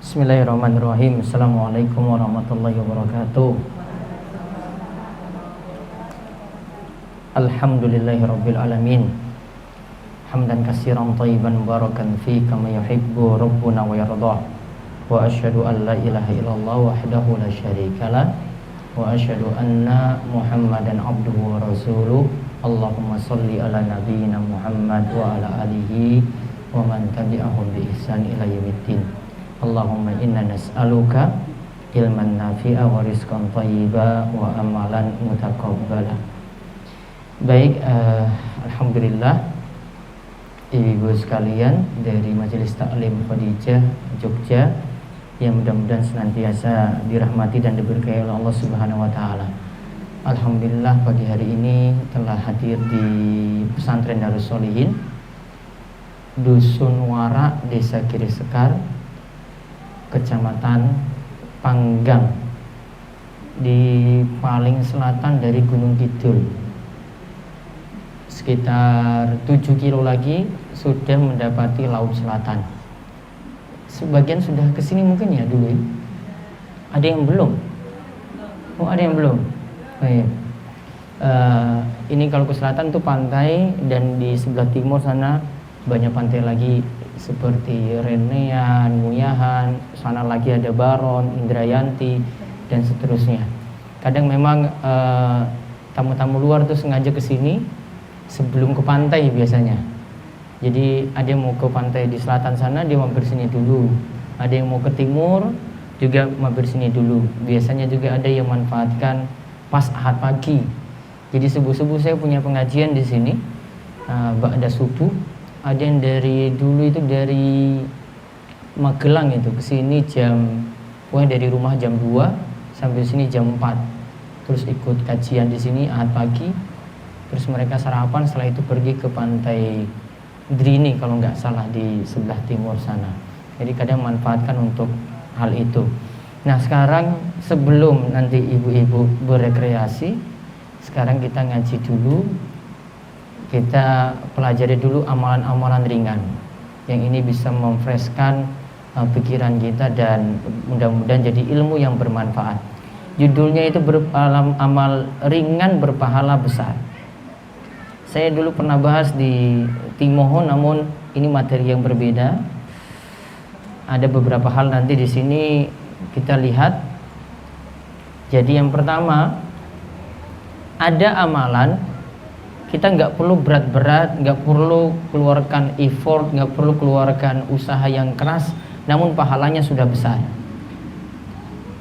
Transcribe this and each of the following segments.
Bismillahirrahmanirrahim. Assalamualaikum warahmatullahi wabarakatuh. Alhamdulillahirabbil alamin. Hamdan katsiran thayyiban mubarakan fi kama yuhibbu rabbuna wa yardah. Wa asyhadu an la ilaha illallah wahdahu la syarikalah wa asyhadu anna Muhammadan abduhu wa rasuluh. Allahumma shalli ala nabiyyina Muhammad wa ala alihi wa man tabi'ahum bi ihsan ila yaumiddin. Allahumma inna nas'aluka ilman nafi'a wa rizqan thayyiba wa amalan mutaqabbala. Baik, alhamdulillah ibu-ibu sekalian dari Majelis Taklim Khadijah Jogja yang mudah-mudahan senantiasa dirahmati dan diberkahi oleh Allah Subhanahu wa taala. Alhamdulillah pagi hari ini telah hadir di Pesantren Darus Sholihin Dusun Warak, Desa Kiri Sekar, Kecamatan Panggang, di paling selatan dari Gunung Kidul. Sekitar 7 kilo lagi sudah mendapati Laut Selatan. Sebagian sudah kesini mungkin ya dulu ya. Ada yang belum? Oh, ada yang belum. Oh, iya. Ini kalau ke selatan itu pantai, dan di sebelah timur sana banyak pantai lagi seperti Renean, Muyahan, sana lagi ada Baron, Indrayanti, dan seterusnya. Kadang memang tamu-tamu luar tuh sengaja ke sini sebelum ke pantai biasanya. Jadi ada yang mau ke pantai di selatan sana, dia mampir sini dulu. Ada yang mau ke timur, juga mampir sini dulu. Biasanya juga ada yang manfaatkan pas Ahad pagi. Jadi subuh-subuh saya punya pengajian di sini, ba'da subuh. Ada yang dari dulu itu dari Magelang itu ke sini dari rumah jam 2 sampai sini jam 4. Terus ikut kajian di sini Ahad pagi. Terus mereka sarapan, setelah itu pergi ke pantai Drini kalau nggak salah di sebelah timur sana. Jadi kadang manfaatkan untuk hal itu. Nah, sekarang sebelum nanti ibu-ibu berekreasi, sekarang kita ngaji dulu. Kita pelajari dulu amalan-amalan ringan yang ini bisa memfreshkan pikiran kita dan mudah-mudahan jadi ilmu yang bermanfaat. Judulnya itu amal ringan berpahala besar. Saya dulu pernah bahas di Timoho, namun ini materi yang berbeda. Ada beberapa hal nanti di sini kita lihat. Jadi yang pertama, ada amalan kita nggak perlu berat-berat, nggak perlu keluarkan effort, nggak perlu keluarkan usaha yang keras, namun pahalanya sudah besar.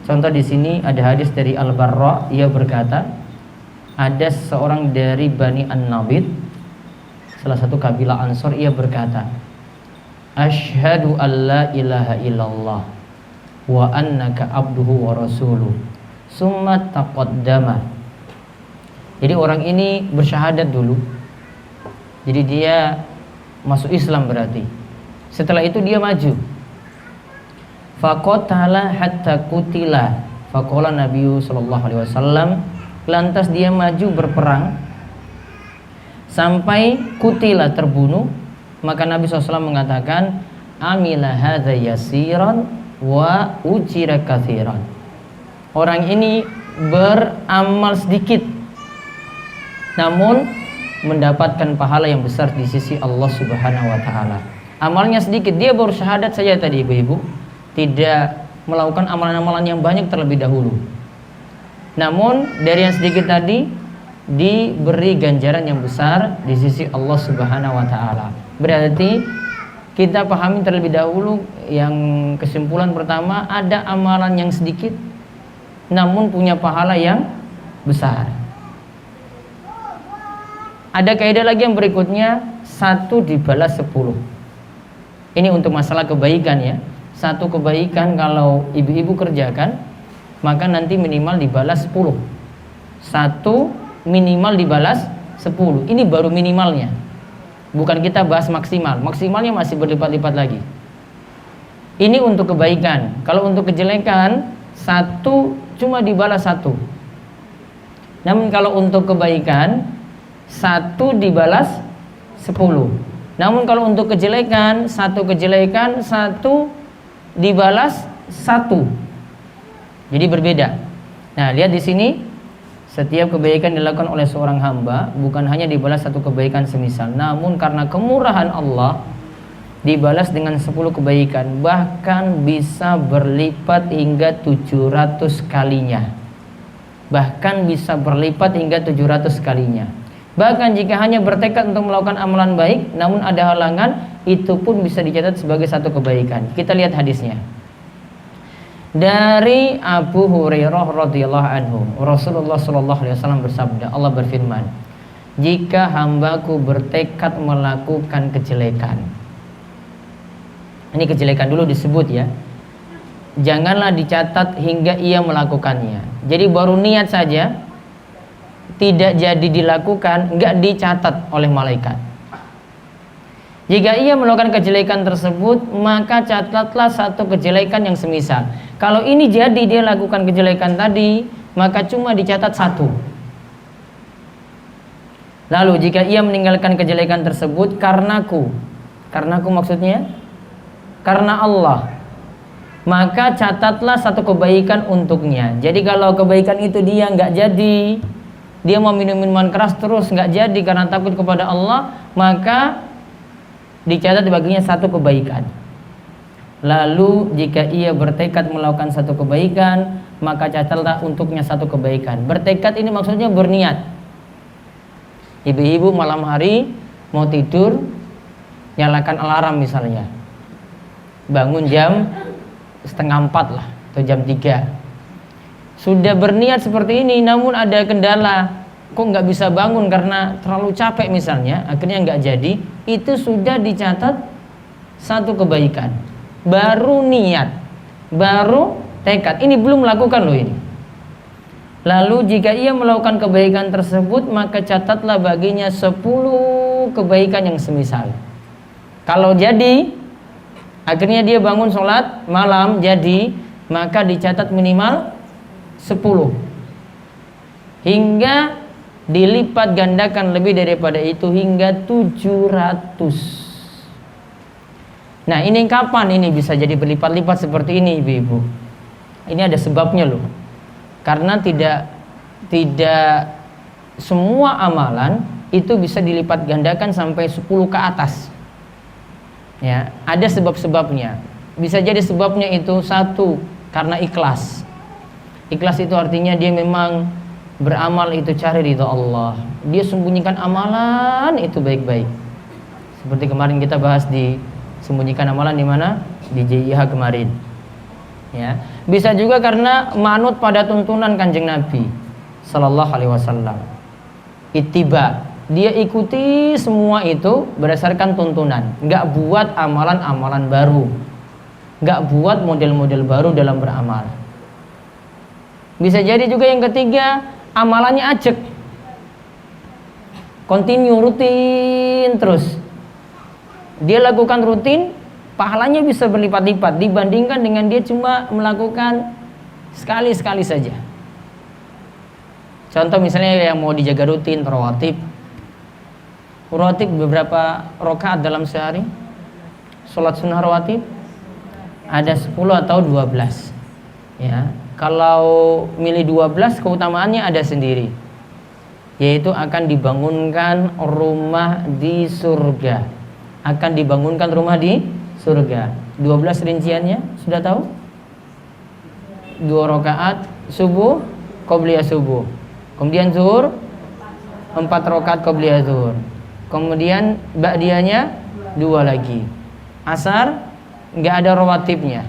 Contoh di sini ada hadis dari Al-Barra, ia berkata, ada seorang dari Bani An-Nabit, salah satu kabilah Ansor, ia berkata, Asyhadu an la ilaha illallah wa annaka abduhu wa rasuluh. Summa taqaddama. Jadi orang ini bersyahadat dulu. Jadi dia masuk Islam berarti. Setelah itu dia maju. Faqatala hatta qutila. Faqala Nabi sallallahu alaihi wasallam, lantas dia maju berperang sampai kutila, terbunuh. Maka Nabi SAW mengatakan, amila hadza yasiran wa ujira katsiran. Orang ini beramal sedikit, namun mendapatkan pahala yang besar di sisi Allah Subhanahu wa taala. Amalnya sedikit, dia baru syahadat saja tadi ibu-ibu, tidak melakukan amalan-amalan yang banyak terlebih dahulu. Namun dari yang sedikit tadi diberi ganjaran yang besar di sisi Allah Subhanahu wa taala. Berarti kita pahami terlebih dahulu yang kesimpulan pertama, ada amalan yang sedikit namun punya pahala yang besar. Ada kaidah lagi yang berikutnya, 1 dibalas 10. Ini untuk masalah kebaikan ya. 1 kebaikan kalau ibu-ibu kerjakan, maka nanti minimal dibalas 10. 1 minimal dibalas 10. Ini baru minimalnya. Bukan kita bahas maksimal. Maksimalnya masih berlipat-lipat lagi. Ini untuk kebaikan. Kalau untuk kejelekan, 1 cuma dibalas 1. Namun kalau untuk kebaikan, 1 dibalas 10. Namun kalau untuk kejelekan, 1 kejelekan 1 dibalas satu. Jadi berbeda. Nah, lihat di sini, setiap kebaikan dilakukan oleh seorang hamba bukan hanya dibalas satu kebaikan semisal, namun karena kemurahan Allah dibalas dengan 10 kebaikan, bahkan bisa berlipat hingga 700 kalinya. Bahkan bisa berlipat hingga 700 kalinya. Bahkan jika hanya bertekad untuk melakukan amalan baik namun ada halangan, itu pun bisa dicatat sebagai satu kebaikan. Kita lihat hadisnya. Dari Abu Hurairah radhiyallahu anhu, Rasulullah sallallahu alaihi wasallam bersabda, Allah berfirman, "Jika hambaku bertekad melakukan kejelekan." Ini kejelekan dulu disebut ya. Janganlah dicatat hingga ia melakukannya. Jadi baru niat saja tidak jadi dilakukan, enggak dicatat oleh malaikat. Jika ia melakukan kejelekan tersebut, maka catatlah satu kejelekan yang semisal. Kalau ini jadi dia lakukan kejelekan tadi, maka cuma dicatat satu. Lalu jika ia meninggalkan kejelekan tersebut karenaku maksudnya karena Allah, maka catatlah satu kebaikan untuknya. Jadi kalau kebaikan itu dia nggak jadi, dia mau minum minuman keras terus nggak jadi karena takut kepada Allah, maka dicatat baginya satu kebaikan. Lalu jika ia bertekad melakukan satu kebaikan, maka catatlah untuknya satu kebaikan. Bertekad ini maksudnya berniat. Ibu-ibu malam hari mau tidur, nyalakan alarm misalnya, bangun jam 3:30 lah atau jam 3. Sudah berniat seperti ini, namun ada kendala, kok nggak bisa bangun karena terlalu capek misalnya, akhirnya nggak jadi. Itu sudah dicatat satu kebaikan. Baru niat, baru tekad, ini belum melakukan loh ini. Lalu jika ia melakukan kebaikan tersebut, maka catatlah baginya 10 kebaikan yang semisal. Kalau jadi, akhirnya dia bangun sholat malam jadi, maka dicatat minimal 10 hingga dilipat gandakan lebih daripada itu hingga 700. Nah, ini kapan ini bisa jadi berlipat-lipat seperti ini, ibu-ibu? Ini ada sebabnya loh. Karena tidak semua amalan itu bisa dilipat gandakan sampai 10 ke atas. Ya, ada sebab-sebabnya. Bisa jadi sebabnya itu satu, karena ikhlas. Ikhlas itu artinya dia memang beramal itu cari ridha Allah. Dia sembunyikan amalan itu baik-baik. Seperti kemarin kita bahas di sembunyikan amalan di mana? Di JIH kemarin. Ya, bisa juga karena manut pada tuntunan Kanjeng Nabi sallallahu alaihi wasallam. Ittiba, dia ikuti semua itu berdasarkan tuntunan, nggak buat amalan-amalan baru, nggak buat model-model baru dalam beramal. Bisa jadi juga yang ketiga, amalannya ajek, continue, rutin terus. Dia lakukan rutin, pahalanya bisa berlipat-lipat dibandingkan dengan dia cuma melakukan sekali-sekali saja. Contoh misalnya yang mau dijaga rutin, rawatib beberapa rakaat dalam sehari, sholat sunnah rawatib ada 10 atau 12. Ya, kalau milih 12 keutamaannya ada sendiri, yaitu akan dibangunkan rumah di surga. Akan dibangunkan rumah di surga. 12 rinciannya sudah tahu? 2 rakaat subuh, qobliyah subuh. Kemudian zuhur 4 rakaat qobliyah zuhur. Kemudian ba'diyahnya 2 lagi. Asar enggak ada rawatibnya.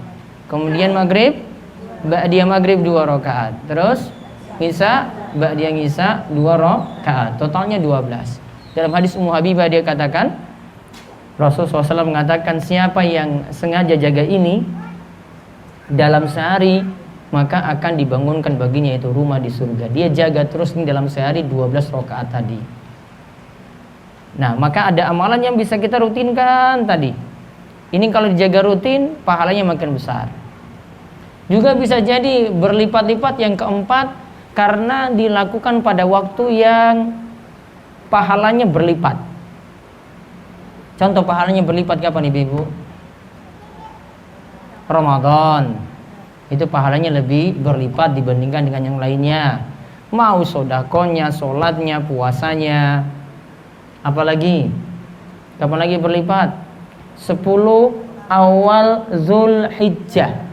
Kemudian maghrib, ba'diyah maghrib 2 rakaat. Terus isya, ba'diyah isya 2 rakaat. Totalnya 12. Dalam hadis Ummu Habibah dia katakan, Rasulullah SAW mengatakan, siapa yang sengaja jaga ini dalam sehari, maka akan dibangunkan baginya itu rumah di surga. Dia jaga terus ini dalam sehari 12 rakaat tadi. Nah, maka ada amalan yang bisa kita rutinkan tadi. Ini kalau dijaga rutin, pahalanya makin besar. Juga bisa jadi berlipat-lipat yang keempat, karena dilakukan pada waktu yang pahalanya berlipat. Contoh pahalanya berlipat kapan ibu-ibu? Ramadan. Itu pahalanya lebih berlipat dibandingkan dengan yang lainnya. Mau sodakonya, sholatnya, puasanya, apalagi kapan lagi berlipat? 10 awal Zulhijjah.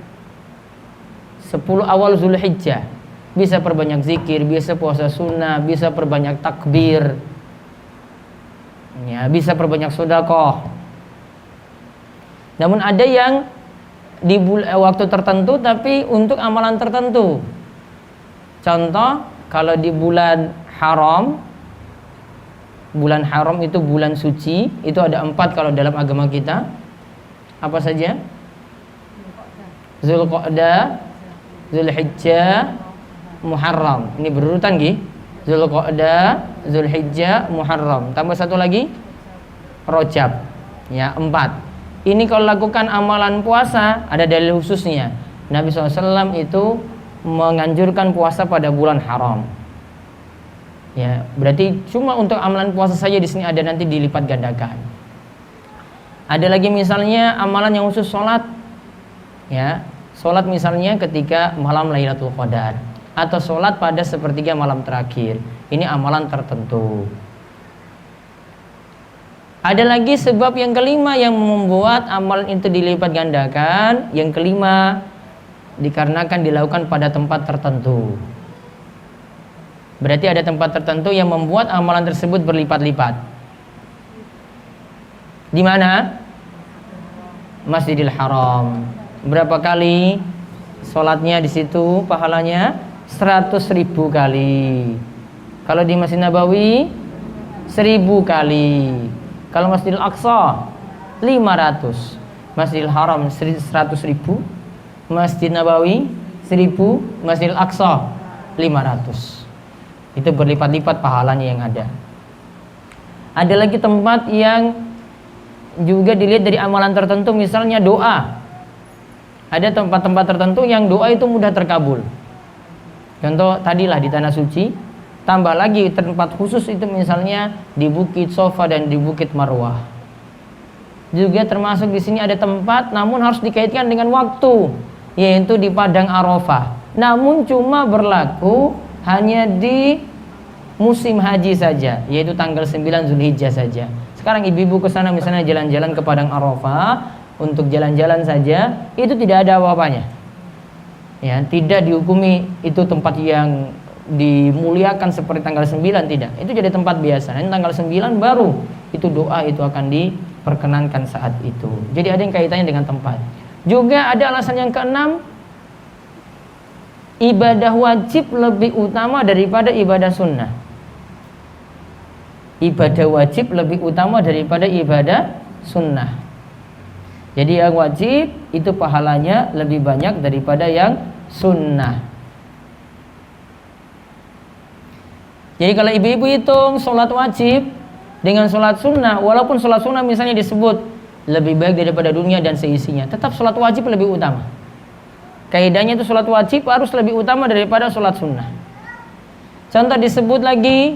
10 awal Zulhijjah bisa perbanyak zikir, bisa puasa sunnah, bisa perbanyak takbir, ya, bisa perbanyak sodakoh. Namun ada yang di waktu tertentu tapi untuk amalan tertentu. Contoh, kalau di bulan haram itu bulan suci, itu ada 4 kalau dalam agama kita. Apa saja? Zulqa'dah, Zulhijjah, Muharram. Ini berurutan nggih. Zulqa'dah, Zulhijjah, Muharram. Tambah satu lagi Rajab. Ya, 4. Ini kalau lakukan amalan puasa ada dalil khususnya. Nabi SAW itu menganjurkan puasa pada bulan haram. Ya, berarti cuma untuk amalan puasa saja di sini ada nanti dilipat gandakan. Ada lagi misalnya amalan yang khusus sholat. Ya, sholat misalnya ketika malam Lailatul Qadar atau sholat pada sepertiga malam terakhir. Ini amalan tertentu. Ada lagi sebab yang kelima yang membuat amalan itu dilipat gandakan. Yang kelima, dikarenakan dilakukan pada tempat tertentu. Berarti ada tempat tertentu yang membuat amalan tersebut berlipat-lipat. Di mana? Masjidil Haram. Berapa kali sholatnya di situ pahalanya? 100.000 kali. Kalau di Masjid Nabawi 1000 kali. Kalau Masjidil Aqsa 500, Masjidil Haram 100.000, Masjid Nabawi 1000, Masjidil Aqsa 500. Itu berlipat-lipat pahalanya yang ada. Ada lagi tempat yang juga dilihat dari amalan tertentu, misalnya doa. Ada tempat-tempat tertentu yang doa itu mudah terkabul. Contoh tadilah di Tanah Suci. Tambah lagi tempat khusus itu misalnya di Bukit Sofa dan di Bukit Marwah. Juga termasuk di sini ada tempat namun harus dikaitkan dengan waktu, yaitu di Padang Arafah. Namun cuma berlaku hanya di musim haji saja, yaitu tanggal 9 Zulhijjah saja. Sekarang ibu-ibu ke sana misalnya jalan-jalan ke Padang Arafah untuk jalan-jalan saja, itu tidak ada apa-apanya. Ya, tidak dihukumi itu tempat yang dimuliakan seperti tanggal 9, tidak. Itu jadi tempat biasa. Nanti tanggal 9 baru itu doa itu akan diperkenankan saat itu. Jadi ada yang kaitannya dengan tempat. Juga ada alasan yang keenam, ibadah wajib lebih utama daripada ibadah sunnah. Ibadah wajib lebih utama daripada ibadah sunnah. Jadi yang wajib itu pahalanya lebih banyak daripada yang sunnah. Jadi kalau ibu-ibu hitung sholat wajib dengan sholat sunnah, walaupun sholat sunnah misalnya disebut lebih baik daripada dunia dan seisinya, tetap sholat wajib lebih utama. Kaidahnya itu sholat wajib harus lebih utama daripada sholat sunnah. Contoh disebut lagi,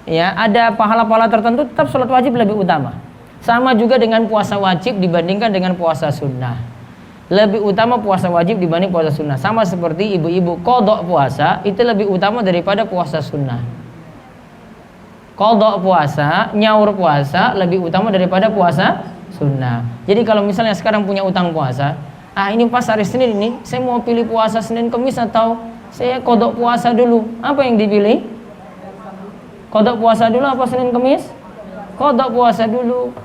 ya, ada pahala-pahala tertentu, tetap sholat wajib lebih utama. Sama juga dengan puasa wajib dibandingkan dengan puasa sunnah. Lebih utama puasa wajib dibanding puasa sunnah. Sama seperti ibu-ibu qadha puasa itu lebih utama daripada puasa sunnah. Qadha puasa, nyaur puasa lebih utama daripada puasa sunnah. Jadi kalau misalnya sekarang punya utang puasa, ini pas hari Senin ini saya mau pilih puasa Senin Kamis atau saya qadha puasa dulu, apa yang dipilih? Qadha puasa dulu apa Senin Kamis? Qadha puasa dulu.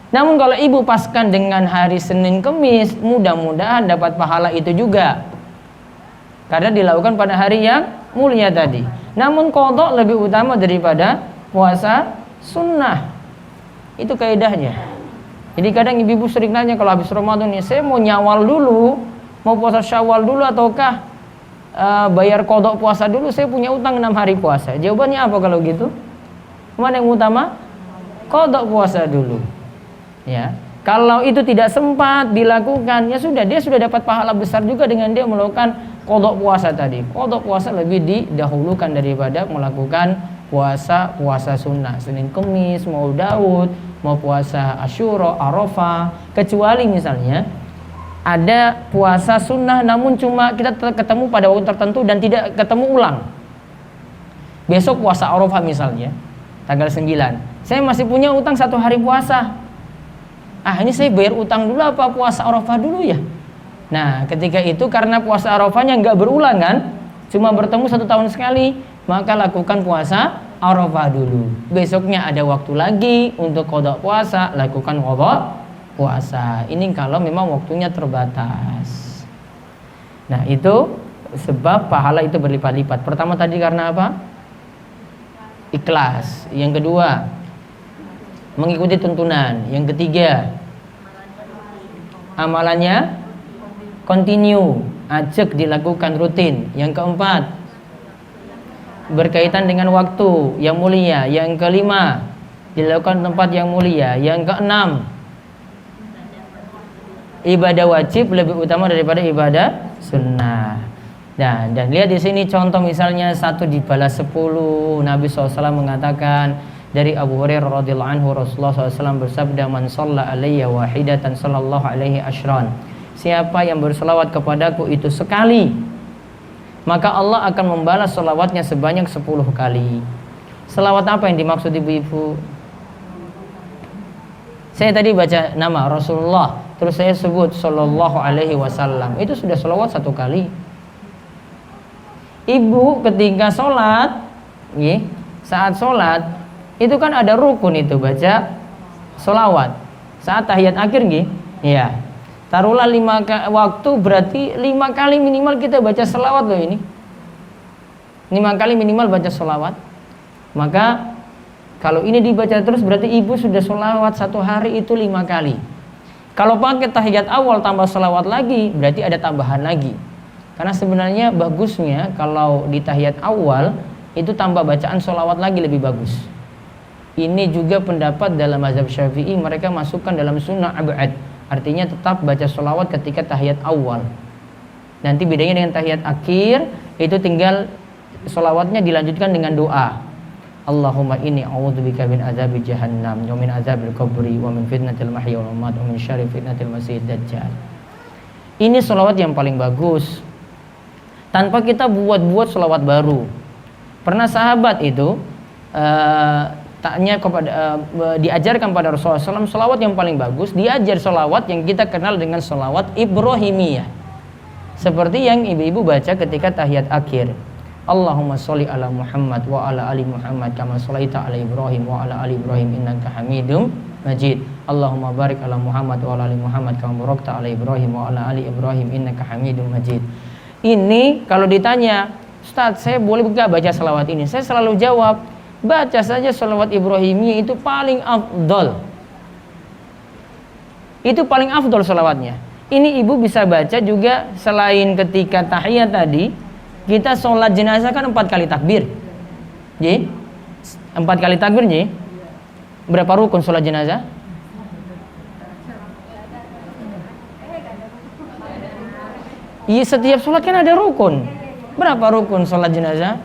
Namun kalau ibu paskan dengan hari Senin Kamis, mudah-mudahan dapat pahala itu juga, karena dilakukan pada hari yang mulia tadi. Namun qadha lebih utama daripada puasa sunnah. Itu kaidahnya. Jadi kadang ibu-ibu sering nanya kalau habis Ramadan nih, saya mau nyawal dulu, mau puasa Syawal dulu ataukah bayar qadha puasa dulu, saya punya utang 6 hari puasa. Jawabannya apa kalau gitu? Mana yang utama? Qadha puasa dulu. Ya. Kalau itu tidak sempat dilakukan, ya sudah, dia sudah dapat pahala besar juga dengan dia melakukan qadha puasa tadi. Qadha puasa lebih didahulukan daripada melakukan puasa sunnah. Senin Kamis, mau Daud, mau puasa Asyura, Arafah. Kecuali misalnya Ada puasa sunnah namun cuma kita ketemu pada waktu tertentu dan tidak ketemu ulang. Besok puasa Arafah misalnya, tanggal 9. Saya masih punya utang 1 hari puasa. Ini saya bayar utang dulu apa puasa Arafah dulu ya? Nah, ketika itu karena puasa Arafahnya nggak berulang kan, cuma bertemu 1 tahun sekali, maka lakukan puasa Arafah dulu. Besoknya ada waktu lagi untuk qada puasa, lakukan qada puasa. Ini kalau memang waktunya terbatas. Nah, itu sebab pahala itu berlipat-lipat. Pertama tadi karena apa? Ikhlas. Yang kedua, mengikuti tuntunan. Yang ketiga, amalannya continue, ajak dilakukan rutin. Yang keempat, berkaitan dengan waktu yang mulia. Yang kelima, dilakukan tempat yang mulia. Yang keenam, ibadah wajib lebih utama daripada ibadah sunnah. Nah, dan lihat di sini contoh misalnya 1 dibalas 10. Nabi SAW mengatakan dari Abu Hurairah radhiyallahu anhu, Rasulullah SAW bersabda, "Man shalla alayya wahidatan sallallahu alaihi asyran." Siapa yang berselawat kepadaku itu sekali, maka Allah akan membalas selawatnya sebanyak 10 kali. Selawat apa yang dimaksud ibu-ibu? Saya tadi baca nama Rasulullah, terus saya sebut sallallahu alaihi wasallam. Itu sudah selawat 1 kali. Ibu ketika sholat, saat sholat itu kan ada rukun itu baca sholawat. Saat tahiyat akhir, ya. Taruhlah 5 waktu, berarti 5 kali minimal kita baca sholawat loh ini. 5 kali minimal baca sholawat. Maka kalau ini dibaca terus berarti ibu sudah sholawat 1 hari itu 5 kali. Kalau pakai tahiyat awal tambah sholawat lagi, berarti ada tambahan lagi. Karena sebenarnya bagusnya kalau di tahiyat awal itu tambah bacaan sholawat lagi lebih bagus. Ini juga pendapat dalam mazhab Syafi'i, mereka masukkan dalam sunnah ab'ad. Artinya tetap baca sholawat ketika tahiyat awal. Nanti bedanya dengan tahiyat akhir, itu tinggal sholawatnya dilanjutkan dengan doa. Allahumma inni a'udzubika min azabi jahannam wa min azabil qabri wa min fitnatil mahya wal mamat wa min syarri fitnatil masiihid dajjal. Ini sholawat yang paling bagus. Tanpa kita buat sholawat baru. Pernah sahabat itu diajarkan pada Rasulullah SAW sholawat yang paling bagus. Diajar sholawat yang kita kenal dengan sholawat Ibrahimiyah, seperti yang ibu-ibu baca ketika tahiyat akhir. Allahumma sholli ala Muhammad wa ala ali Muhammad kama sholaita ala Ibrahim wa ala ali Ibrahim innaka Hamidum Majid. Allahumma barik ala Muhammad wa ala ali Muhammad kama barakta ala Ibrahim wa ala ali Ibrahim innaka Hamidum Majid. Ini kalau ditanya, Ustaz, saya boleh gak baca salawat ini? Saya selalu jawab, baca saja salawat Ibrahimiyah, itu paling afdol. Itu paling afdol salawatnya. Ini ibu bisa baca juga selain ketika tahiyat tadi. Kita sholat jenazah kan 4 kali takbir. 4 kali takbir, berapa rukun sholat jenazah? Iya, setiap sholat kan ada rukun. Berapa rukun sholat jenazah?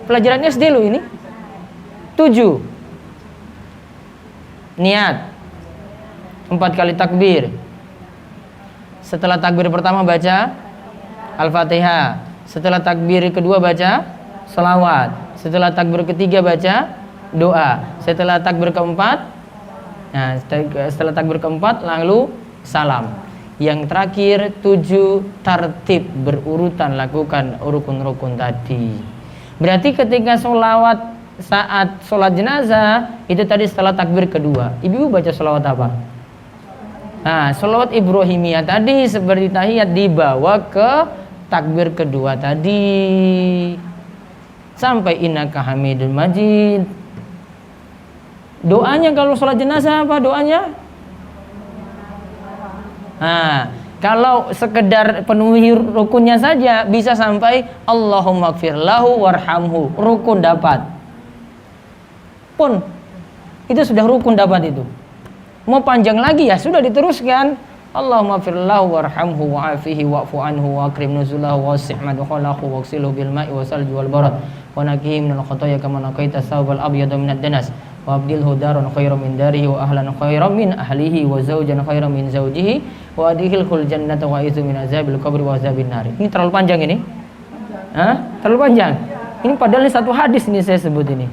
Pelajaran SD lo ini 7. Niat 4 kali takbir. Setelah takbir pertama baca Al-Fatihah. Setelah takbir kedua baca sholawat. Setelah takbir ketiga baca doa. Setelah takbir keempat, setelah takbir keempat lalu salam. Yang terakhir 7 tartib berurutan lakukan rukun-rukun tadi. Berarti ketika sholawat saat sholat jenazah itu tadi setelah takbir kedua, ibu baca sholawat apa? Sholawat Ibrahimiyah tadi seperti tahiyat dibawa ke takbir kedua tadi sampai innaka Hamidul Majid. Doanya kalau sholat jenazah apa doanya? Kalau sekedar penuhi rukunnya saja bisa sampai Allahumma gfir lahu warhamhu, rukun dapat. Pun itu sudah rukun dapat itu. Mau panjang lagi ya sudah diteruskan. Allahumma gfir lahu warhamhu wa'afihi wa'fu anhu wa akrim nuzulahu wasih madkhalahu waghsilhu bil ma'i wasalji wal barad wa naqihi minal khotoya kama naqaita thawbal abyada minad danas wa abdilhu daran khairan min darihi wa ahlan khairan min ahlihi wa zawjan khairan min zawjihi wa adkhilhul jannata wa izu min azabil qabri wa azabin nar. Ini terlalu panjang ini? Hah? Terlalu panjang? Ini padahal ini satu hadis ini saya sebut ini.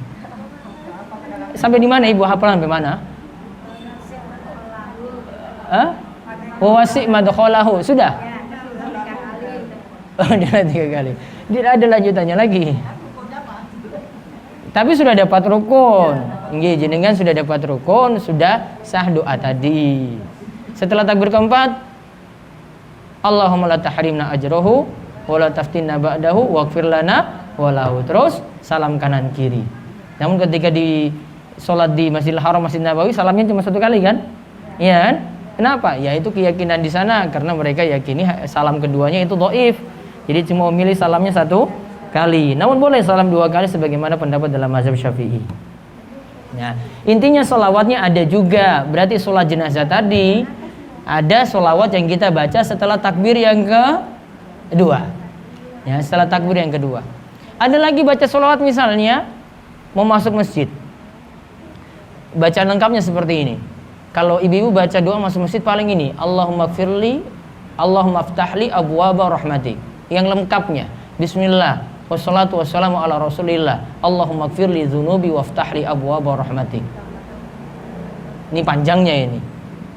Sampai di mana Ibu hafalan sampai mana? Hah? Wa wasi' madkhalahu. Sudah? Oh, dia 3 kali. Tidak ada lanjutannya lagi. Tapi sudah dapat rukun. Nggih, jenengan sudah dapat rukun, sudah sah doa tadi. Setelah takbir keempat, Allahumma la tahrimna ajrahu wa la taftinna ba'dahu waghfir lana wa lahu. Terus salam kanan kiri. Namun ketika di sholat di Masjidil Haram, Masjid Nabawi, salamnya cuma 1 kali kan? Iya kan? Kenapa? Ya itu keyakinan di sana, karena mereka yakini salam keduanya itu dhaif. Jadi cuma memilih salamnya 1 kali. Namun boleh salam 2 kali sebagaimana pendapat dalam mazhab Syafi'i. Nah, intinya sholawatnya ada juga. Berarti sholat jenazah tadi ada sholawat yang kita baca setelah takbir yang kedua. Ya, setelah takbir yang kedua. Ada lagi baca sholawat misalnya mau masuk masjid. Bacaan lengkapnya seperti ini. Kalau ibu-ibu baca doa masuk masjid paling ini, Allahumma firli, Allahumma aftahli abwaaba rahmatik. Yang lengkapnya, Bismillah, wassalatu wassalamu ala rasulillah, Allahumma firli dzunubi waftahli abwaaba rahmatik. Ini panjangnya ini.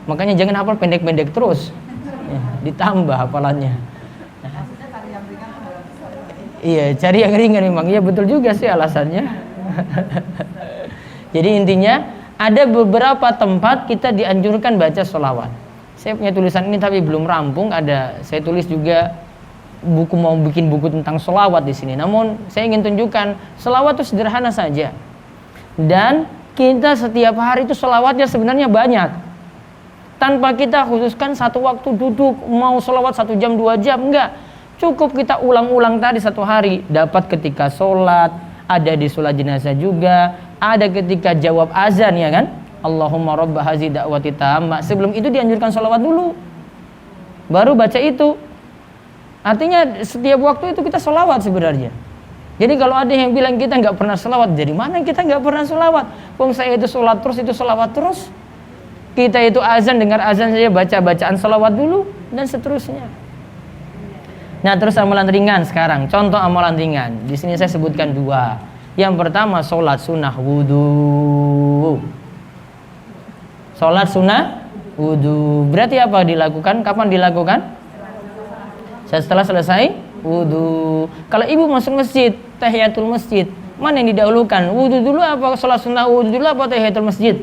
Makanya jangan hafal pendek-pendek terus. Ya, ditambah hafalannya. Iya, cari yang ringan memang. Iya betul juga sih alasannya. Jadi intinya ada beberapa tempat kita dianjurkan baca sholawat. Saya punya tulisan ini tapi belum rampung. Saya tulis juga mau bikin buku tentang sholawat di sini. Namun saya ingin tunjukkan sholawat itu sederhana saja. Dan kita setiap hari itu sholawatnya sebenarnya banyak. Tanpa kita khususkan satu waktu duduk mau sholawat 1 jam 2 jam, enggak. Cukup kita ulang-ulang tadi 1 hari. Dapat ketika sholat, ada di sholat jenazah juga, ada ketika jawab azan ya kan, Allahumma rabba hazi da'wati tamma. Sebelum itu dianjurkan sholawat dulu, baru baca itu. Artinya setiap waktu itu kita sholawat sebenarnya. Jadi kalau ada yang bilang kita nggak pernah sholawat, dari mana kita nggak pernah sholawat? Wong saya itu sholat terus, itu sholawat terus. Kita itu azan, dengar azan saja baca bacaan sholawat dulu dan seterusnya. Nah terus amalan ringan sekarang. Contoh amalan ringan. Di sini saya sebutkan 2. Yang pertama sholat sunnah wudu. Sholat sunnah wudu. Berarti apa dilakukan? Kapan dilakukan? Setelah selesai wudu. Kalau ibu masuk masjid, tahiyatul masjid, mana yang didahulukan? Wudu dulu apa sholat sunnah wudu dulu apa tahiyatul masjid?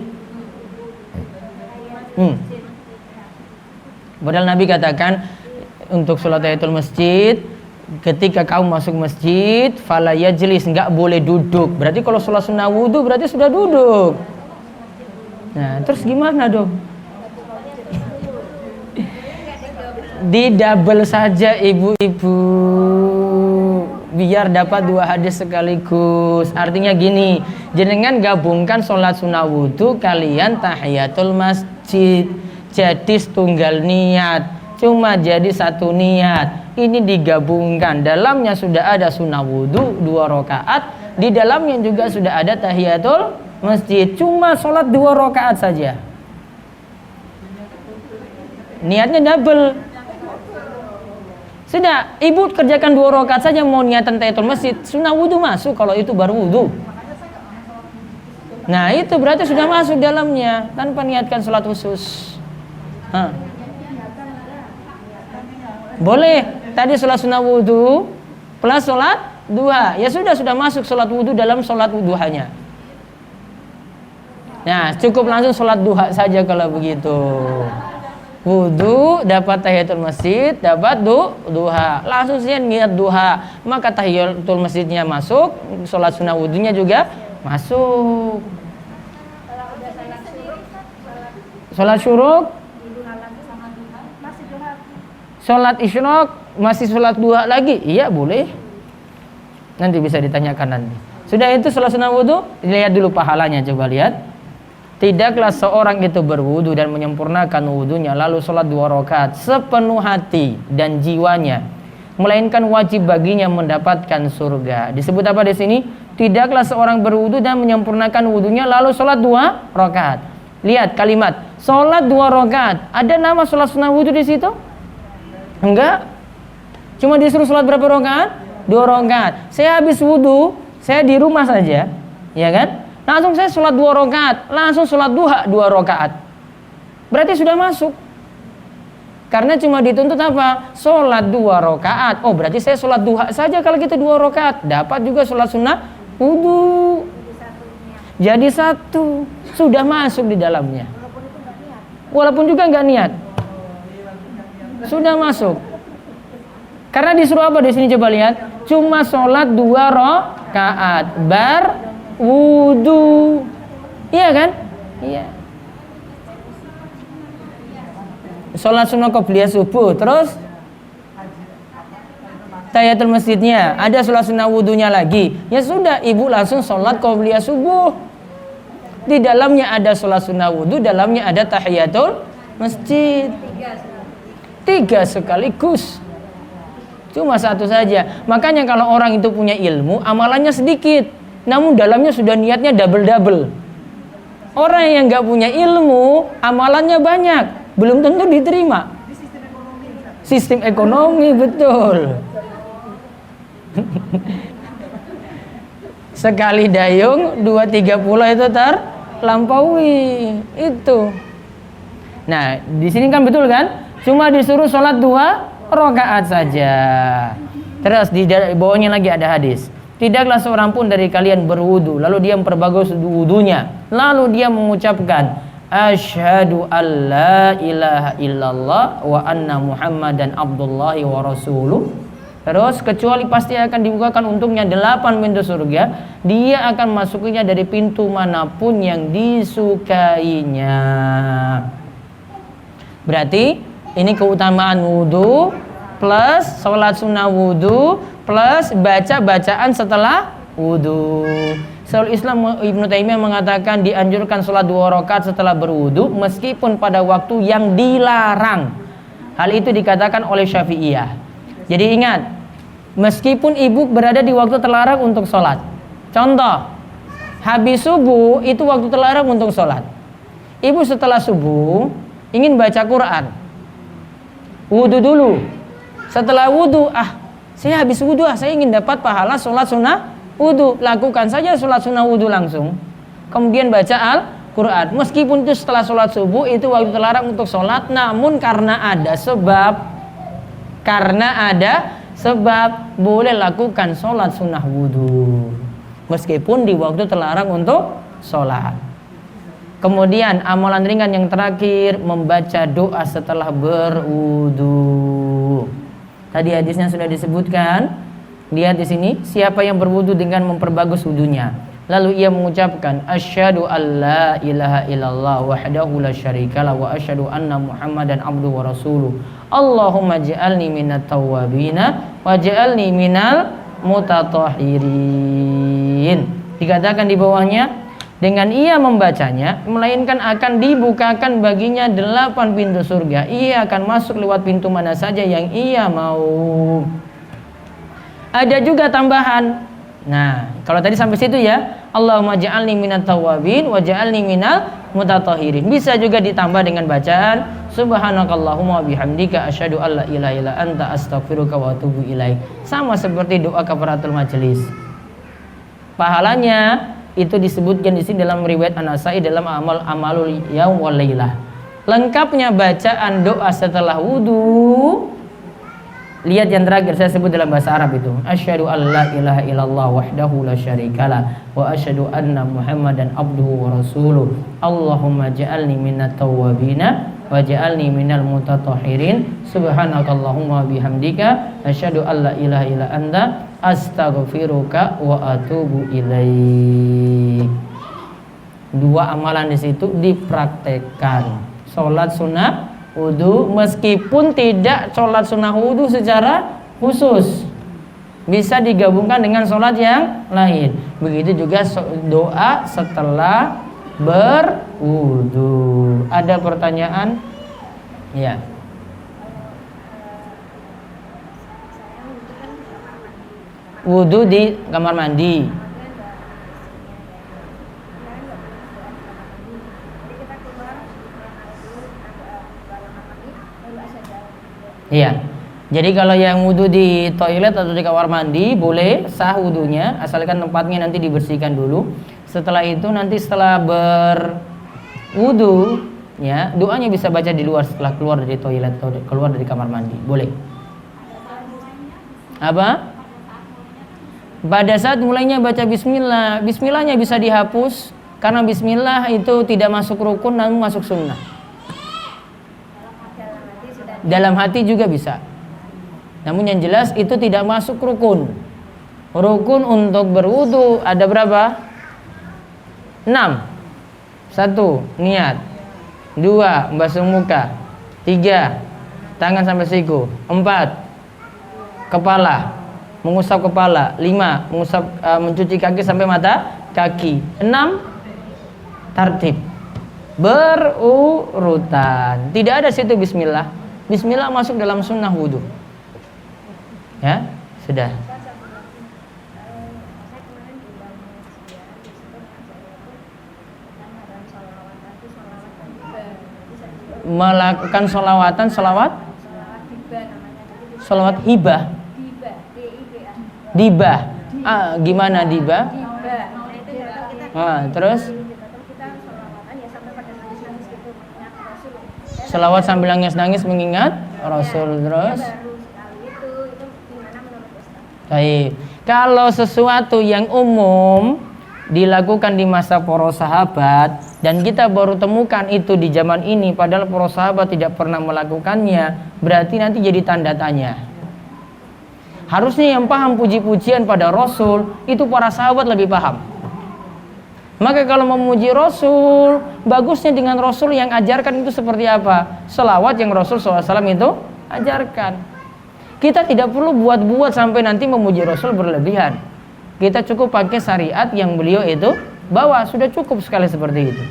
Padahal Nabi katakan untuk sholat tahiyatul masjid, ketika kamu masuk masjid, fala yajlis, enggak boleh duduk. Berarti kalau sholat sunnah wudu berarti sudah duduk. Nah, terus gimana dong? Di double saja ibu-ibu, biar dapat 2 hadis sekaligus. Artinya gini, jenengan gabungkan sholat sunnah wudu kalian tahiyatul masjid, jadi setunggal niat, cuma jadi 1 niat. Ini digabungkan, dalamnya sudah ada sunnah wudu 2 rakaat, di dalamnya juga sudah ada tahiyatul masjid, cuma sholat 2 rakaat saja. Niatnya double. Sudah, ibu kerjakan 2 rakaat saja, mau niatan tahiyatul masjid, sunnah wudu masuk kalau itu baru wudu. Nah itu berarti sudah masuk dalamnya tanpa niatkan sholat khusus. Boleh, tadi sholat sunnah wudu plus sholat duha, ya sudah masuk sholat wudu dalam sholat duhanya. Nah cukup langsung sholat duha saja kalau begitu. Wudu dapat tahiyatul masjid, dapat duha, langsung saja niat duha, maka tahiyatul masjidnya masuk, sholat sunnah wudunya juga masuk. Sholat syuruk, sholat isyraq, masih sholat duha lagi? Iya boleh. Nanti bisa ditanyakan nanti. Sudah itu sholat sunnah wudu, lihat dulu pahalanya, coba lihat. Tidaklah seorang itu berwudu dan menyempurnakan wudunya lalu sholat 2 rakaat sepenuh hati dan jiwanya, melainkan wajib baginya mendapatkan surga. Disebut apa di sini? Tidaklah seorang berwudu dan menyempurnakan wudunya lalu sholat 2 rakaat. Lihat kalimat sholat 2 rakaat. Ada nama sholat sunnah wudu di situ? Enggak. Cuma disuruh sholat berapa rakaat? 2 rakaat. Saya habis wudu, saya di rumah saja, ya kan? Langsung saya sholat 2 rakaat, langsung sholat duha 2 rakaat. Berarti sudah masuk. Karena cuma dituntut apa? Sholat 2 rakaat. Oh berarti saya sholat duha saja kalau gitu 2 rakaat. Dapat juga sholat sunnah wudu. Jadi satu. Sudah masuk di dalamnya. Walaupun juga nggak niat. Sudah masuk. Karena disuruh apa di sini coba lihat? Cuma sholat 2 rakaat. Bar wudu. Iya kan? Iya. Sholat sunnah qobliyah subuh, terus tahiyatul masjidnya, ada sholat sunnah wudunya lagi. Ya sudah, ibu langsung sholat qobliyah subuh. Di dalamnya ada sholat sunnah wudu, dalamnya ada tahiyatul masjid. 3 sekaligus. Cuma satu saja. Makanya kalau orang itu punya ilmu, amalannya sedikit, namun dalamnya sudah niatnya double-double. Orang yang nggak punya ilmu, amalannya banyak, belum tentu diterima. Sistem ekonomi betul. Sekali dayung 2-3 pulau itu terlampaui itu. Nah di sini kan betul kan? Cuma disuruh sholat 2 rakaat saja. Terus di bawahnya lagi ada hadis. Tidaklah seorang pun dari kalian berwudu lalu dia memperbagus wudunya, lalu dia mengucapkan asyhadu alla ilaha illallah wa anna muhammadan abdullahi wa rasuluh. Terus kecuali pasti akan dibukakan untuknya 8 pintu surga, dia akan masukinya dari pintu manapun yang disukainya. Berarti ini keutamaan wudu plus sholat sunnah wudu plus baca bacaan setelah wudu. Syekhul Islam Ibnu Taimiyah mengatakan dianjurkan sholat 2 rakaat setelah berwudu meskipun pada waktu yang dilarang. Hal itu dikatakan oleh Syafi'iyah. Jadi ingat, meskipun ibu berada di waktu terlarang untuk sholat. Contoh, habis subuh itu waktu terlarang untuk sholat. Ibu setelah subuh ingin baca Quran, wudu dulu. Setelah wudu, saya habis wudu, saya ingin dapat pahala sholat sunnah wudu. Lakukan saja sholat sunnah wudu langsung, kemudian baca Al-Quran. Meskipun itu setelah sholat subuh, itu waktu terlarang untuk sholat, namun karena ada sebab boleh lakukan sholat sunnah wudu meskipun di waktu terlarang untuk sholat. Kemudian amalan ringan yang terakhir, membaca doa setelah berwudu. Tadi hadisnya sudah disebutkan. Lihat di sini, siapa yang berwudu dengan memperbagus wudunya, lalu ia mengucapkan asyhadu alla ilaha illallah wahdahu la syarikalah wa asyhadu anna muhammadan abduhu wa rasuluh. Allahumma ja'alni minat tawwabina wa ja'alni minal mutatahhirin. Dikatakan di bawahnya, dengan ia membacanya, melainkan akan dibukakan baginya 8 pintu surga. Ia akan masuk lewat pintu mana saja yang ia mau. Ada juga tambahan. Nah, kalau tadi sampai situ ya, Allahumma ja'alni minat tawwabin wa ja'alni minal mutatahhirin. Bisa juga ditambah dengan bacaan subhanakallahumma bihamdika asyhadu alla ilaha illa anta astaghfiruka wa atubu ilaik. Sama seperti doa kafaratul majelis. Pahalanya itu disebutkan di sini dalam riwayat An-Nasa'i dalam amalul yaum wal lailah. Lengkapnya bacaan doa setelah wudu. Lihat yang terakhir saya sebut dalam bahasa Arab itu. Asyhadu alla ilaha illallah wahdahu la syarikalah wa asyhadu anna muhammadan abduhu wa rasuluh. Allahumma ja'alni minat tawwabina wa ja'alni minal mutatahhirin. Subhanakallahumma bihamdika asyhadu alla ilaha illa anta astaghfiruka wa atubu ilaik. 2 amalan di situ dipraktekkan. Salat sunnah wudu meskipun tidak sholat sunnah wudu secara khusus, bisa digabungkan dengan sholat yang lain. Begitu juga doa setelah berwudu. Ada pertanyaan? Ya. Wudhu di kamar mandi. Iya. Jadi kalau yang wudhu di toilet atau di kamar mandi boleh sah wudhunya, asalkan tempatnya nanti dibersihkan dulu. Setelah itu nanti setelah berwudhu, ya doanya bisa baca di luar setelah keluar dari toilet atau keluar dari kamar mandi, boleh. Apa? Pada saat mulainya baca bismillah, bismillahnya bisa dihapus karena bismillah itu tidak masuk rukun namun masuk sunnah. Dalam hati juga bisa. Namun yang jelas itu tidak masuk rukun. Rukun untuk berwudu ada berapa? 6. 1. Niat. 2. Membasuh muka. 3. Tangan sampai siku. 4. Kepala. Mengusap kepala. 5. Mencuci kaki sampai mata kaki. 6. Tartib. Berurutan. Tidak ada situ bismillah. Bismillah masuk dalam sunnah wudu. Ya, sudah. Melakukan sholawatan, sholawat hibah. Dibah. Gimana dibah? Terus? Sholawat sambil nangis-nangis mengingat Rasul. Terus? Baik. Kalau sesuatu yang umum dilakukan di masa para sahabat dan kita baru temukan itu di zaman ini padahal para sahabat tidak pernah melakukannya, berarti nanti jadi tanda tanya. Harusnya yang paham puji-pujian pada Rasul itu para sahabat lebih paham. Maka kalau memuji Rasul, bagusnya dengan Rasul yang ajarkan itu seperti apa? Selawat yang Rasul SAW itu ajarkan. Kita tidak perlu buat-buat sampai nanti memuji Rasul berlebihan. Kita cukup pakai syariat yang beliau itu bawa, sudah cukup sekali seperti itu.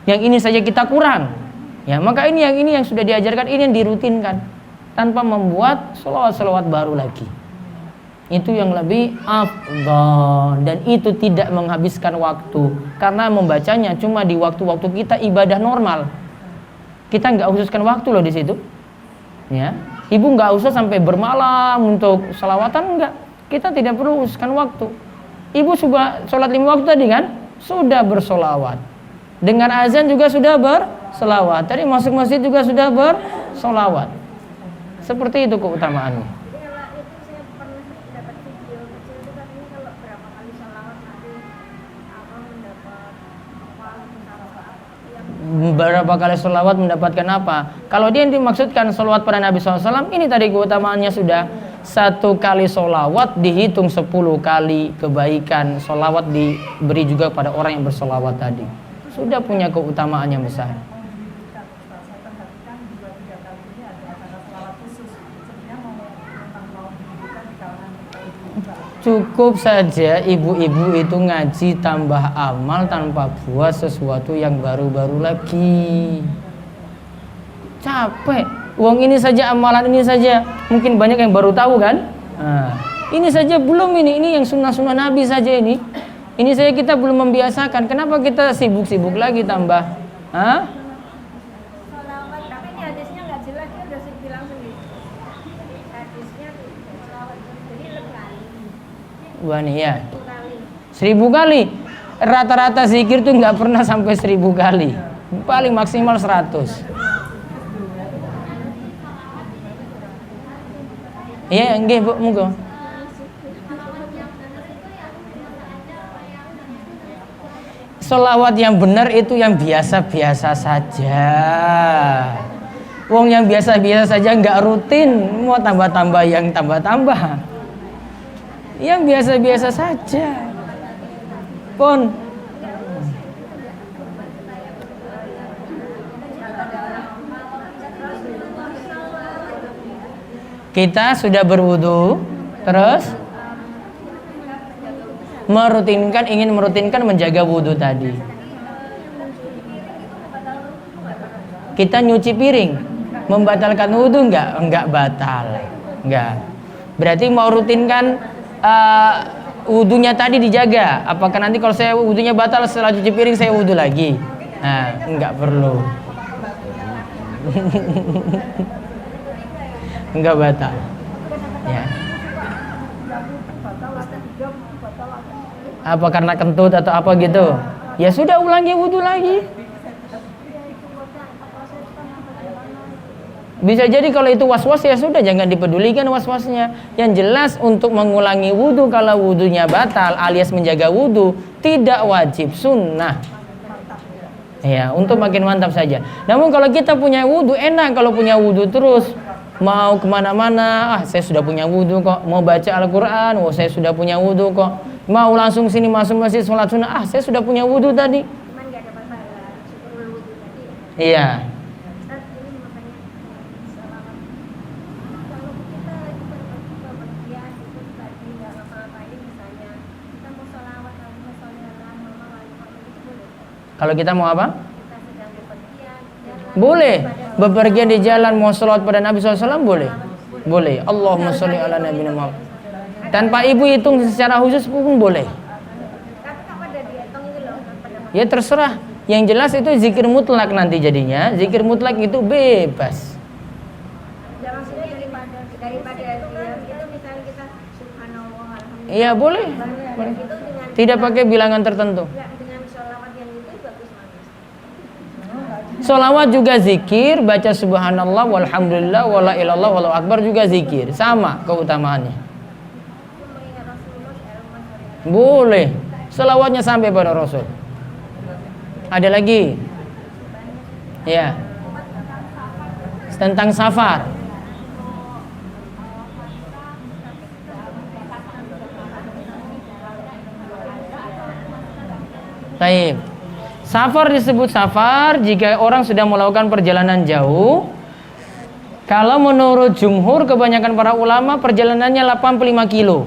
Yang ini saja kita kurang. Ya, maka ini yang sudah diajarkan, ini yang dirutinkan tanpa membuat selawat-selawat baru lagi. Itu yang lebih afdal dan itu tidak menghabiskan waktu karena membacanya cuma di waktu-waktu kita ibadah normal. Kita nggak khususkan waktu loh di situ. Ya. Ibu nggak usah sampai bermalam untuk selawatan, enggak. Kita tidak perlu khususkan waktu. Ibu sudah sholat 5 waktu tadi kan? Sudah bersolawat. Dengar azan juga sudah bersolawat. Tadi masuk masjid juga sudah bersolawat. Seperti itu keutamaannya. Berapa kali sholawat mendapatkan apa? Kalau dia dimaksudkan sholawat pada Nabi SAW, ini tadi keutamaannya sudah 1 kali sholawat dihitung 10 kali kebaikan. Sholawat diberi juga pada orang yang bersholawat tadi. Sudah punya keutamaan yang besar. Cukup saja ibu-ibu itu ngaji tambah amal tanpa buat sesuatu yang baru-baru lagi. Capek. Uang ini saja, amalan ini saja. Mungkin banyak yang baru tahu kan? Ini saja belum ini yang sunnah-sunnah Nabi saja ini. Ini saja kita belum membiasakan. Kenapa kita sibuk-sibuk lagi tambah? Tapi ini hadisnya nggak jelas, dia udah bilang sendiri. Hadisnya jadi lekali. Wah nih ya. 1000 kali. Rata-rata zikir tuh nggak pernah sampai 1000 kali. Paling maksimal 100. Iya, nggih Bu, monggo. Sholawat yang benar itu yang biasa-biasa saja. Wong yang biasa-biasa saja nggak rutin, mau tambah-tambah yang tambah-tambah. Yang biasa-biasa saja. Pun kita sudah berwudu, terus ingin merutinkan menjaga wudu tadi. Kita nyuci piring, membatalkan wudu enggak batal. Enggak. Berarti mau rutinkan wudunya tadi dijaga. Apakah nanti kalau saya wudunya batal setelah cuci piring saya wudu lagi? Nah, enggak perlu. Enggak batal. Ya. Apa karena kentut atau apa gitu? Ya sudah ulangi wudu lagi. Bisa jadi kalau itu was-was ya sudah jangan dipedulikan was-wasnya. Yang jelas untuk mengulangi wudu kalau wudunya batal alias menjaga wudu tidak wajib, sunnah. Ya, untuk makin mantap saja. Namun kalau kita punya wudu enak kalau punya wudu terus mau kemana-mana. Saya sudah punya wudu kok. Mau baca Al-Quran, saya sudah punya wudu kok. Mau langsung sini masuk masjid sholat sunnah, saya sudah punya wudu tadi. Cuman nggak dapat pahala syukur wudu tadi. Iya. Kalau kita mau apa? Boleh. Bepergian di jalan mau sholat pada Nabi SAW boleh. Boleh. Allahumma sholli ala Nabi Muhammad. Tanpa ibu hitung secara khusus pun boleh. Ya terserah. Yang jelas itu zikir mutlak nanti jadinya. Zikir mutlak itu bebas. Iya boleh. Tidak pakai bilangan tertentu. Sholawat juga zikir, baca subhanallah, walhamdulillah, wala ilallah, wallahu akbar juga zikir. Sama keutamaannya. Boleh. Sholawatnya sampai pada Rasul. Ada lagi? Ya. Tentang safar. Baik. Safar disebut safar jika orang sudah melakukan perjalanan jauh. Kalau menurut jumhur kebanyakan para ulama perjalanannya 85 kilo.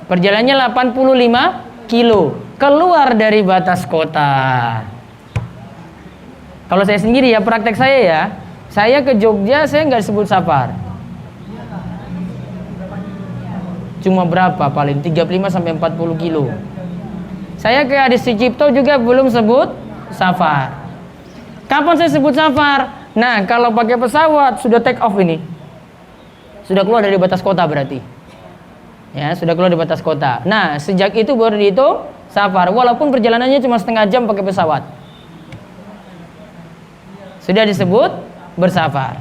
Perjalanannya 85 kilo keluar dari batas kota. Kalau saya sendiri ya praktek saya ya, saya ke Jogja saya nggak sebut safar. Cuma berapa paling 35 sampai 40 kilo. Saya ke Adi Sucipto juga belum sebut safar. Kapan saya sebut safar? Nah, kalau pakai pesawat sudah take off ini. Sudah keluar dari batas kota berarti. Ya, sudah keluar dari batas kota. Nah, sejak itu baru dihitung safar. Walaupun perjalanannya cuma setengah jam pakai pesawat. Sudah disebut bersafar.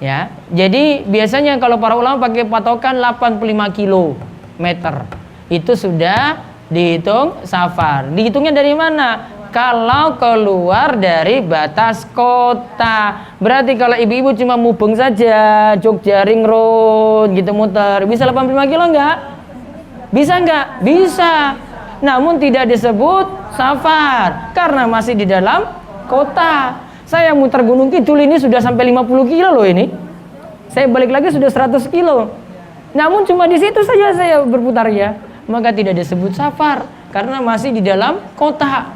Ya, jadi biasanya kalau para ulama pakai patokan 85 kilometer. Itu sudah dihitung safar. Dihitungnya dari mana? Kalau keluar dari batas kota. Berarti kalau ibu-ibu cuma mubeng saja, Jogja Ring Road gitu muter, bisa 85 kilo enggak? Bisa enggak? Bisa. Namun tidak disebut safar karena masih di dalam kota. Saya muter Gunung Kidul ini sudah sampai 50 kilo loh ini. Saya balik lagi sudah 100 kilo. Namun cuma di situ saja saya berputar ya. Maka tidak disebut safar karena masih di dalam kota.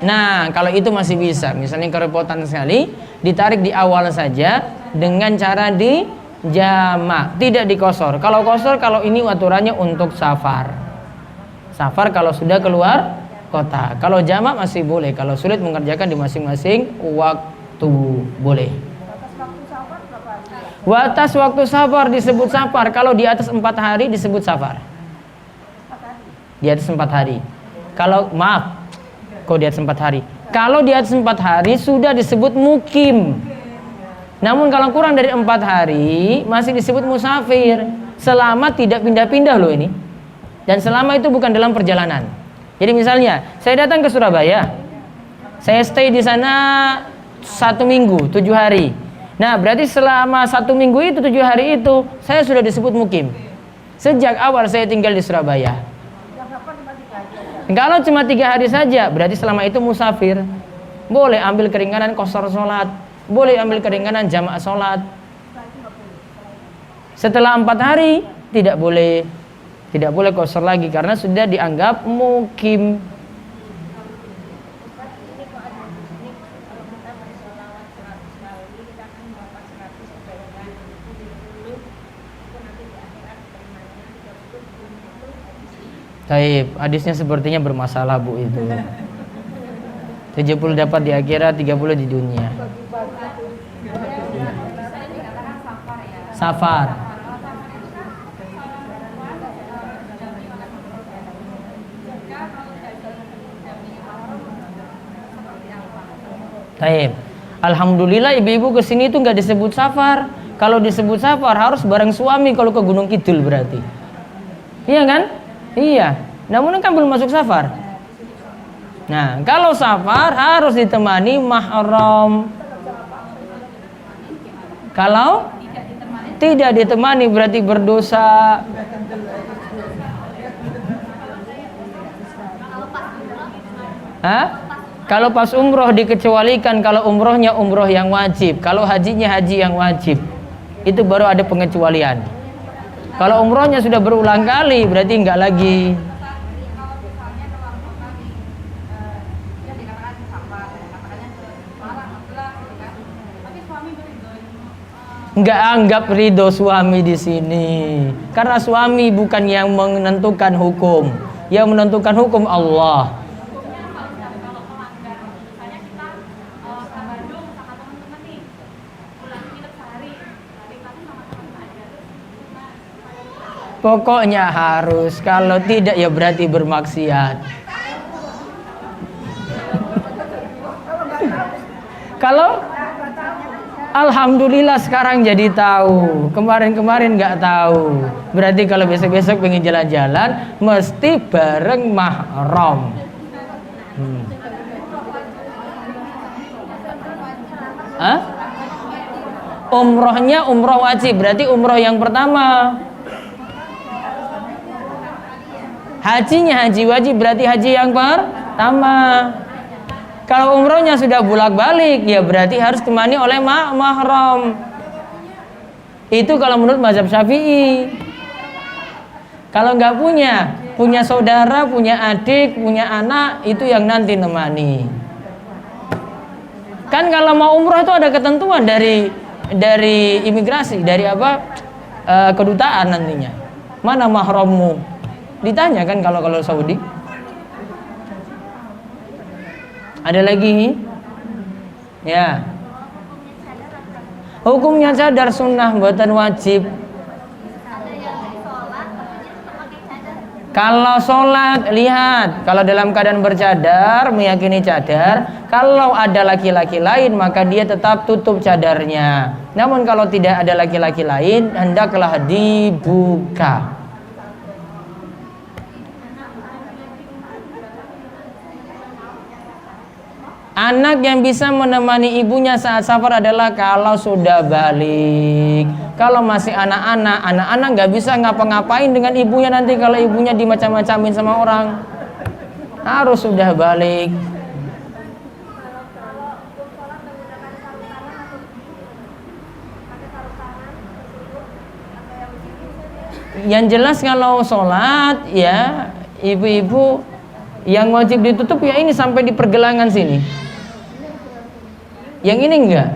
Nah, kalau itu masih bisa. Misalnya kerepotan sekali, ditarik di awal saja dengan cara di jamak, tidak dikosor. Kalau kosor, kalau ini aturannya untuk safar. Safar kalau sudah keluar kota. Kalau jamak masih boleh. Kalau sulit mengerjakan di masing-masing waktu boleh. Batas waktu safar disebut safar kalau di atas 4 hari disebut safar. Di atas 4 hari. Kalau maaf, kok di atas 4 hari? Kalau di atas 4 hari sudah disebut mukim. Namun kalau kurang dari 4 hari masih disebut musafir. Selama tidak pindah-pindah loh ini. Dan selama itu bukan dalam perjalanan. Jadi misalnya saya datang ke Surabaya, saya stay di sana 1 minggu, 7 hari. Nah, berarti selama 1 minggu itu, 7 hari itu, saya sudah disebut mukim. Sejak awal saya tinggal di Surabaya. Kalau cuma 3 hari saja, berarti selama itu musafir. Boleh ambil keringanan qashar sholat, boleh ambil keringanan jamaah sholat. Setelah 4 hari, tidak boleh qashar lagi karena sudah dianggap mukim. Taib, hadisnya sepertinya bermasalah Bu itu. 70 dapat di akhirat, 30 di dunia. Safar. Taib. Alhamdulillah ibu-ibu kesini itu nggak disebut safar. Kalau disebut safar harus bareng suami kalau ke Gunung Kidul berarti. Iya kan? Iya. Namun kan belum masuk safar. Nah, kalau safar harus ditemani mahram. Kalau tidak ditemani berarti berdosa. Hah? Kalau pas umroh dikecualikan kalau umrohnya umroh yang wajib, kalau hajinya haji yang wajib, itu baru ada pengecualian. Kalau umrohnya sudah berulang kali berarti enggak lagi. Enggak anggap ridho suami di sini, karena suami bukan yang menentukan hukum, yang menentukan hukum Allah. Pokoknya harus, kalau tidak ya berarti bermaksiat. Kalau alhamdulillah sekarang jadi tahu, kemarin-kemarin nggak tahu. Berarti kalau besok-besok pengen jalan-jalan mesti bareng mahram. Hah? Umrohnya umroh wajib, berarti umroh yang pertama. Hajinya haji wajib, berarti haji yang pertama. Kalau umrohnya sudah bolak-balik, ya berarti harus ditemani oleh mahram. Itu kalau menurut mazhab Syafi'i. Kalau nggak punya saudara, punya adik, punya anak, itu yang nanti nemani. Kan kalau mau umroh itu ada ketentuan dari imigrasi, dari kedutaan nantinya. Mana mahrammu? Ditanya kan kalau Saudi. Ada lagi? Ya. Hukumnya cadar sunnah, buatan wajib. Kalau sholat, lihat. Kalau dalam keadaan bercadar, meyakini cadar. Kalau ada laki-laki lain, maka dia tetap tutup cadarnya. Namun kalau tidak ada laki-laki lain, hendaklah dibuka. Anak yang bisa menemani ibunya saat safar adalah kalau sudah balik. Kalau masih anak-anak nggak bisa ngapa-ngapain dengan ibunya nanti kalau ibunya dimacam-macamin sama orang. Harus sudah balik. Yang jelas kalau sholat ya ibu-ibu yang wajib ditutup ya ini sampai di pergelangan sini. Yang ini enggak.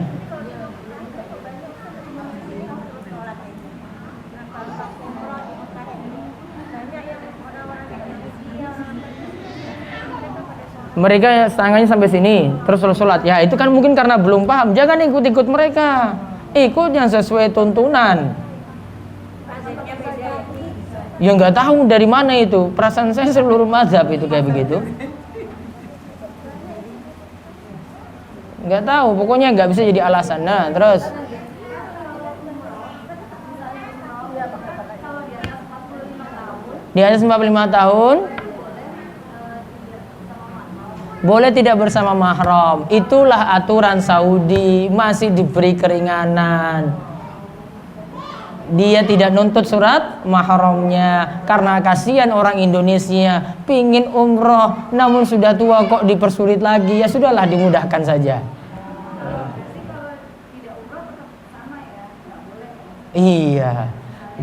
Mereka tangannya sampai sini terus sholat. Ya itu kan mungkin karena belum paham. Jangan ikut-ikut mereka. Ikut yang sesuai tuntunan. Ya nggak tahu dari mana itu. Perasaan saya seluruh mazhab itu kayak begitu. Nggak tahu, pokoknya nggak bisa jadi alasan. Nah, terus di atas 45 tahun boleh tidak bersama mahram. Itulah aturan Saudi, masih diberi keringanan. Dia tidak nuntut surat mahramnya karena kasihan orang Indonesia pingin umroh namun sudah tua kok dipersulit lagi. Ya sudahlah, dimudahkan saja. Iya.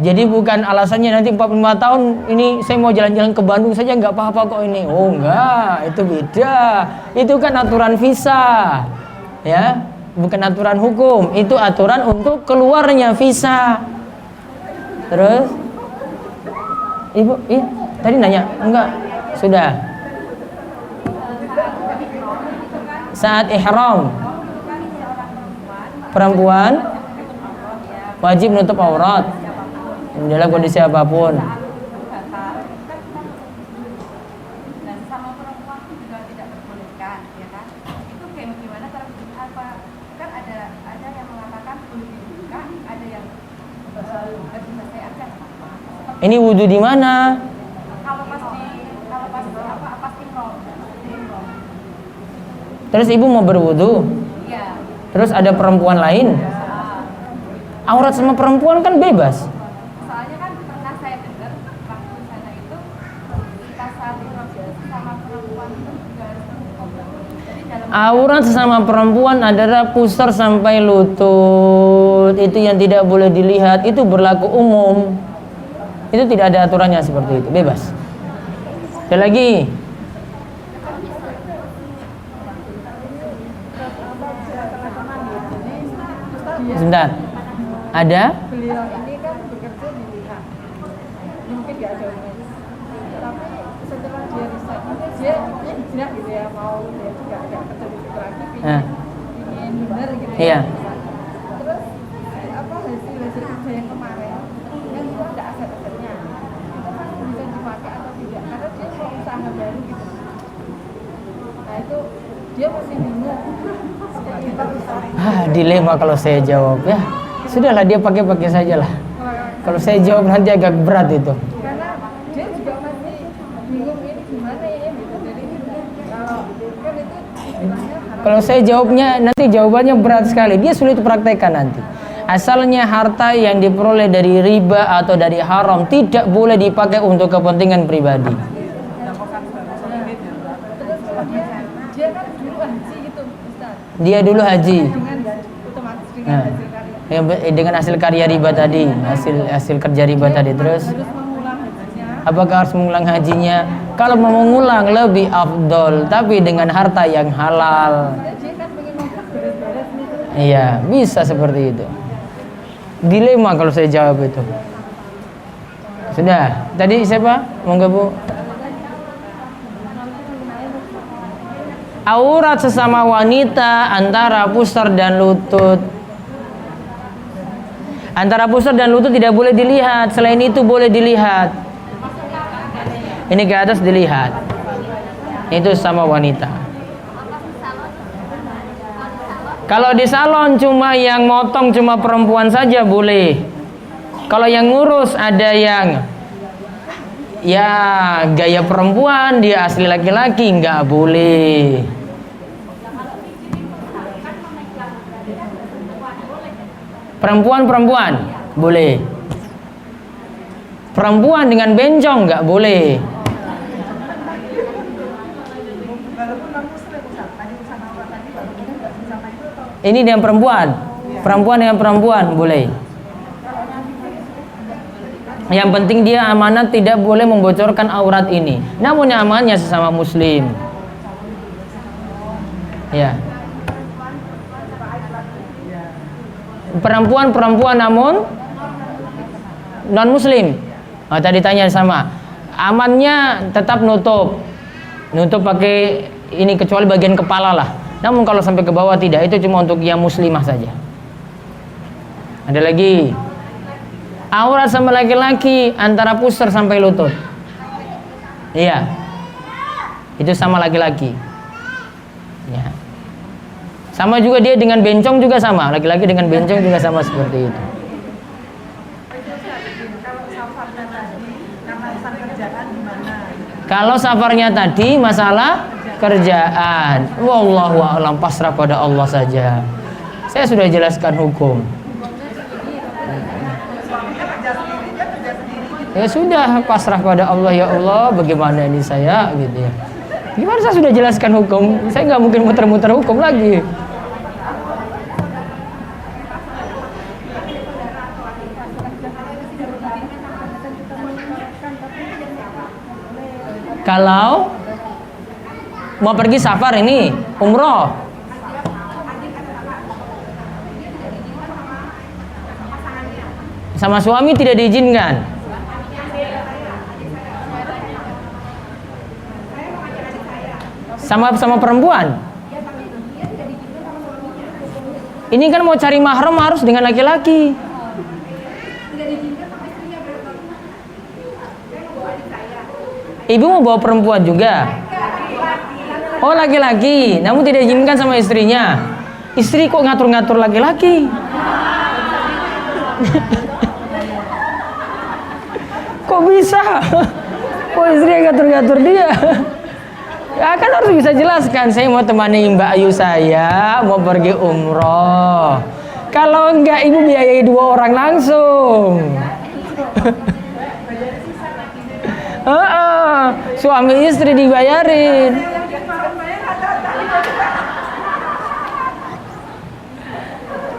Jadi bukan alasannya nanti 45 tahun ini saya mau jalan-jalan ke Bandung saja nggak apa-apa kok ini. Oh enggak, itu beda. Itu kan aturan visa. Ya, bukan aturan hukum. Itu aturan untuk keluarnya visa. Terus Ibu, iya. Tadi nanya enggak? Sudah. Saat ihram perempuan wajib menutup aurat dalam kondisi apapun. Dan sama perempuan itu juga tidak diperbolehkan, ya kan? Itu kayak bagaimana cara apa? Kan ada yang mengatakan boleh dibuka, ada yang selesai aja. Ini wudhu di mana? Kalau pas imroh. Terus ibu mau berwudhu, Iya. terus ada perempuan lain. Aurat sama perempuan kan bebas. Soalnya kan pernah saya dengar waktu di sana itu kita saat imroh sama perempuan itu juga harus menutup. Jadi dalam Aurat sesama perempuan adalah pusar sampai lutut. Itu yang tidak boleh dilihat. Itu berlaku umum. Itu tidak ada aturannya seperti itu, bebas. Ada lagi. Sebentar. Ada? Beliau ini kan bekerja di Liha, mungkin nggak ada hubungannya. Tapi setelah dia resign, dia hijrah gitu ya, mau dia juga nggak kerja di situ lagi, ingin benar gitu ya. Iya. Terus apa hasil kerja yang kemarin, yang itu ada aset-asetnya, itu kan bisa dipakai atau tidak? Karena dia mau usaha baru gitu. Nah itu dia masih bingung. Kita bisa. Dilema kalau saya jawab ya. Sudahlah dia pakai saja lah. Kalau saya jawab nanti agak berat itu. Karena dia juga masih bingung ini gimana ya gitu. Jadi kalau kan itu istilahnya Kalau saya jawabnya nanti jawabannya berat sekali. Dia sulit praktekkan nanti. Asalnya harta yang diperoleh dari riba atau dari haram tidak boleh dipakai untuk kepentingan pribadi. terus kemudian dia kan dulu haji gitu Ustaz. Dia dulu haji. Dengan otomatis dengan Nah, hasil karya. dengan hasil karya riba tadi, hasil kerja riba tadi. Terus Harus mengulang hajinya. apakah harus mengulang hajinya? Kalau mau mengulang lebih afdol, tapi dengan harta yang halal. Dia kan pengen beres-beres nih. Iya, bisa seperti itu. Dilema kalau saya jawab itu. Sudah. Tadi siapa? Monggo Bu. Aurat sesama wanita antara pusar dan lutut. Antara pusar dan lutut tidak boleh dilihat. Selain itu boleh dilihat. Ini ke atas dilihat. Itu sama wanita. Kalau di salon cuma yang motong cuma perempuan saja boleh. Kalau yang ngurus ada yang ya gaya perempuan, dia asli laki-laki, nggak boleh. Perempuan boleh. Perempuan dengan bencong nggak boleh. Ini dengan perempuan dengan perempuan boleh. Yang penting dia amanat, tidak boleh membocorkan aurat ini. Namun amannya sesama muslim. Ya. Perempuan namun non muslim. Tadi tanya sama. Amannya tetap nutup pakai ini kecuali bagian kepala lah. Namun kalau sampai ke bawah tidak, itu cuma untuk yang muslimah saja. Ada lagi. Aurat sama laki-laki antara pusar sampai lutut. Iya. Itu sama laki-laki. Ya. Sama juga dia dengan bencong juga sama. Laki-laki dengan bencong juga sama seperti itu. Kalau safarnya tadi masalah kerjaan, wallahu a'lam, pasrah pada Allah saja. Saya sudah jelaskan hukum. Ya sudah, pasrah pada Allah. Ya Allah, bagaimana ini saya gitu ya. Gimana saya sudah jelaskan hukum? Saya nggak mungkin muter-muter hukum lagi. Kalau mau pergi safar ini, umroh, sama suami tidak diizinkan. Sama perempuan. Ini kan mau cari mahram harus dengan laki-laki. Ibu mau bawa perempuan juga. Oh, laki-laki, namun tidak diizinkan sama istrinya. Istri kok ngatur-ngatur laki-laki? Kok bisa? Kok istri yang ngatur-ngatur dia? Ya kan harus bisa jelaskan, saya mau temani Mbak Ayu, saya mau pergi umroh. Kalau enggak, ibu biayai 2 orang langsung. Suami istri dibayarin.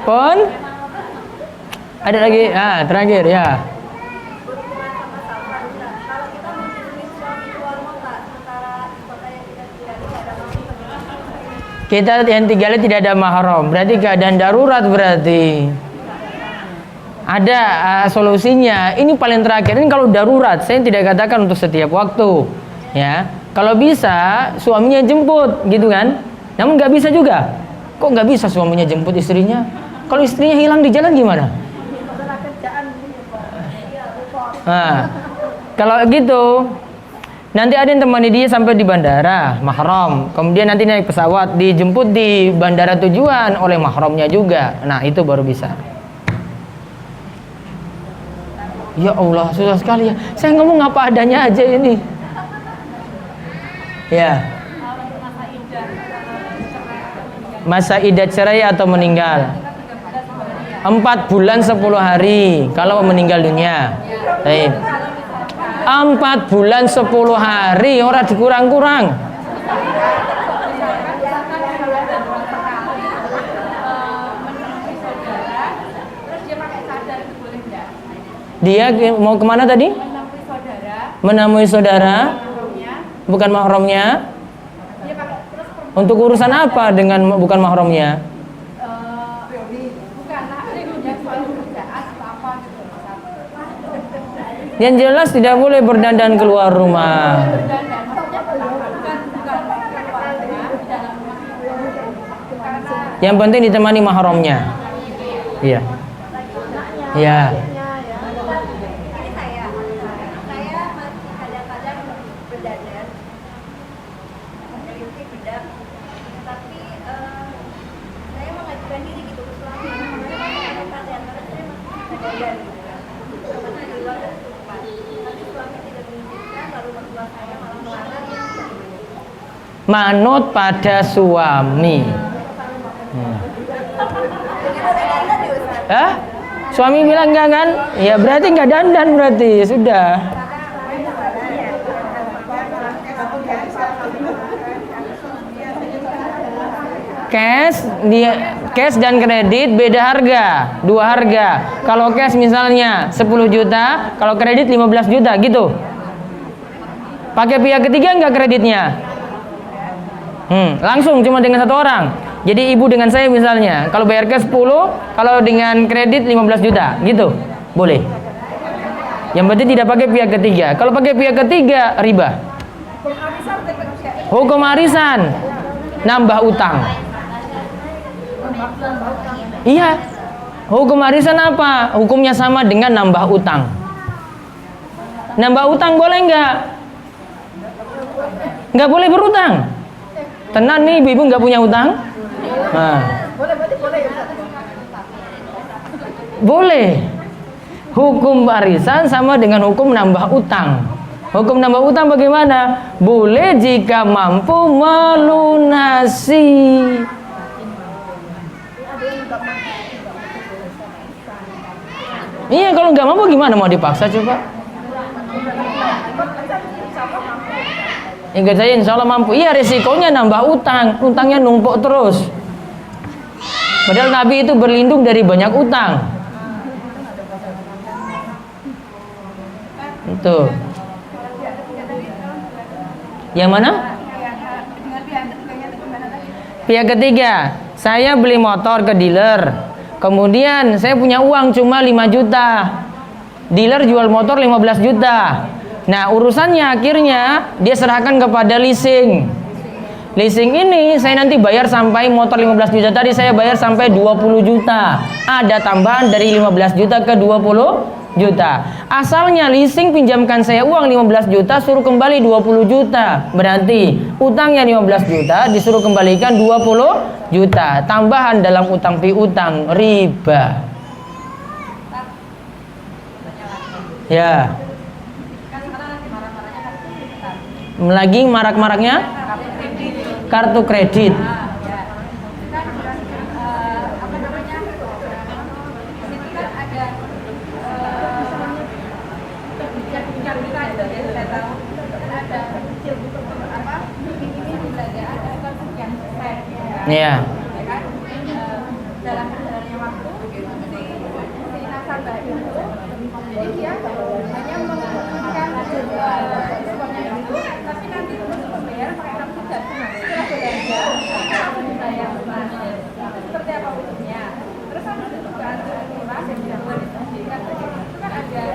Pon? Ada lagi? Terakhir ya. Kita yang tinggalnya tidak ada mahram, berarti keadaan darurat berarti. Ada solusinya. Ini paling terakhir. Ini kalau darurat, saya tidak katakan untuk setiap waktu. Ya, kalau bisa suaminya jemput, gitu kan? Namun nggak bisa juga. Kok nggak bisa suaminya jemput istrinya? Kalau istrinya hilang di jalan gimana? Nah, kalau gitu, nanti ada yang temani dia sampai di bandara, mahram. Kemudian nanti naik pesawat, dijemput di bandara tujuan oleh mahramnya juga. Nah, itu baru bisa. Ya Allah, susah sekali ya. Saya ngomong apa adanya aja ini. Ya. Masa iddah cerai atau meninggal? 4 bulan 10 hari kalau meninggal dunia. Baik. 4 bulan 10 hari, orang dikurang-kurang. Dia mau kemana tadi? Menemui saudara. Bukan mahramnya. Untuk urusan apa dengan bukan mahramnya? Yang jelas tidak boleh berdandan keluar rumah. Yang penting ditemani mahramnya. Iya. Iya. Manut pada suami. Suami bilang enggak kan? Ya berarti enggak dandan berarti sudah. Cash dan kredit beda harga, 2 harga. Kalau cash misalnya 10 juta, kalau kredit 15 juta gitu. Pakai pihak ketiga enggak kreditnya? Langsung cuma dengan 1 orang. Jadi ibu dengan saya misalnya, kalau bayar cash 10, kalau dengan kredit 15 juta, gitu. Boleh. Yang penting tidak pakai pihak ketiga. Kalau pakai pihak ketiga, riba. Hukum arisan, nambah utang. Iya. Hukum arisan apa? Hukumnya sama dengan nambah utang. Nambah utang boleh nggak? Nggak boleh berutang. Tenan nih ibu nggak punya utang? Nah. Boleh. Hukum warisan sama dengan hukum nambah utang. Hukum nambah utang bagaimana? Boleh jika mampu melunasi. Iya, kalau nggak mampu gimana? Mau dipaksa coba? Ingat saya insya Allah mampu. Iya, resikonya nambah utang. Utangnya numpuk terus. Padahal Nabi itu berlindung dari banyak utang. Itu. Yang mana? Pihak ketiga. Saya beli motor ke dealer. Kemudian saya punya uang cuma 5 juta. Dealer jual motor 15 juta. Nah, urusannya akhirnya dia serahkan kepada leasing. Leasing ini saya nanti bayar sampai motor 15 juta tadi saya bayar sampai 20 juta. Ada tambahan dari 15 juta ke 20 juta. Asalnya leasing pinjamkan saya uang 15 juta suruh kembali 20 juta. Berarti utangnya 15 juta disuruh kembalikan 20 juta. Tambahan dalam utang piutang riba. Ya. Lagi marak-maraknya kartu kredit. Iya. Dalam perjalanannya waktu, si nasabah itu, jadi dia hanya mengumpulkan diskonnya itu, tapi nanti terus membayar pakai 6 bulan. Setelah belanja, langsung dibayar lunasnya. Seperti apa bentuknya? Terus ada dugaan lunas yang tidak boleh disembunyikan. Itu kan ada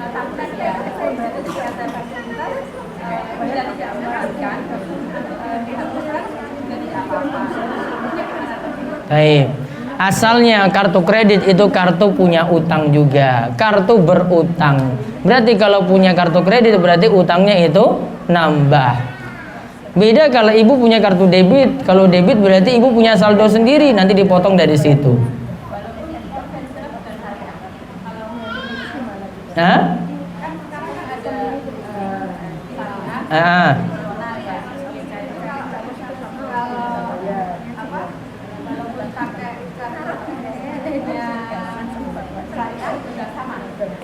tahunan ya. Itu juga ada fasilitas bila tidak menghasilkan dihapuskan jadi apa-apa. Baik. Asalnya kartu kredit itu kartu punya utang juga, kartu berutang. Berarti kalau punya kartu kredit berarti utangnya itu nambah. Beda kalau ibu punya kartu debit. Kalau debit berarti ibu punya saldo sendiri, nanti dipotong dari situ. Hah?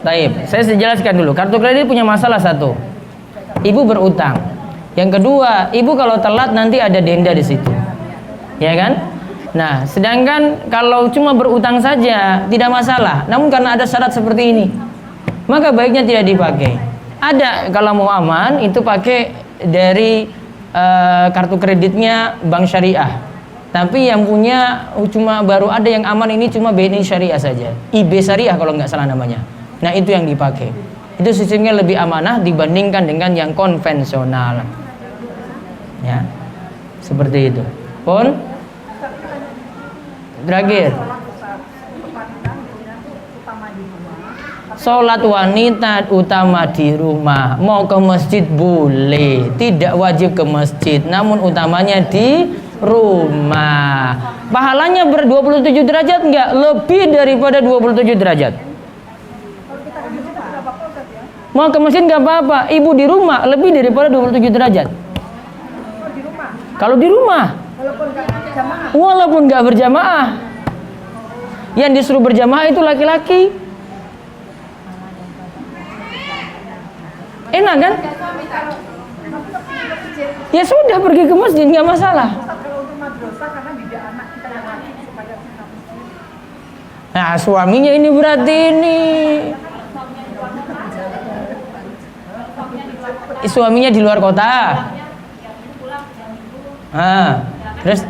Baik, saya jelaskan dulu. Kartu kredit punya masalah satu. Ibu berutang. Yang kedua, ibu kalau telat nanti ada denda di situ. Ya kan? Nah, sedangkan kalau cuma berutang saja tidak masalah. Namun karena ada syarat seperti ini, maka baiknya tidak dipakai. Ada kalau mau aman itu pakai dari kartu kreditnya bank syariah. Tapi yang punya cuma baru ada yang aman ini cuma BNI Syariah saja. IB Syariah kalau nggak salah namanya. Nah itu yang dipakai. Itu sistemnya lebih amanah dibandingkan dengan yang konvensional. Ya, seperti itu. Pun terakhir, sholat wanita utama di rumah. Mau ke masjid boleh, tidak wajib ke masjid, namun utamanya di rumah. Pahalanya 27 derajat enggak? Lebih daripada 27 derajat. Mau ke masjid enggak apa-apa, ibu di rumah lebih daripada 27 derajat. Kalau di rumah, walaupun enggak berjamaah. Yang disuruh berjamaah itu laki-laki. Enak kan? Ya sudah pergi ke masjid nggak masalah. Nah suaminya ini berarti ini suaminya di luar kota. Terus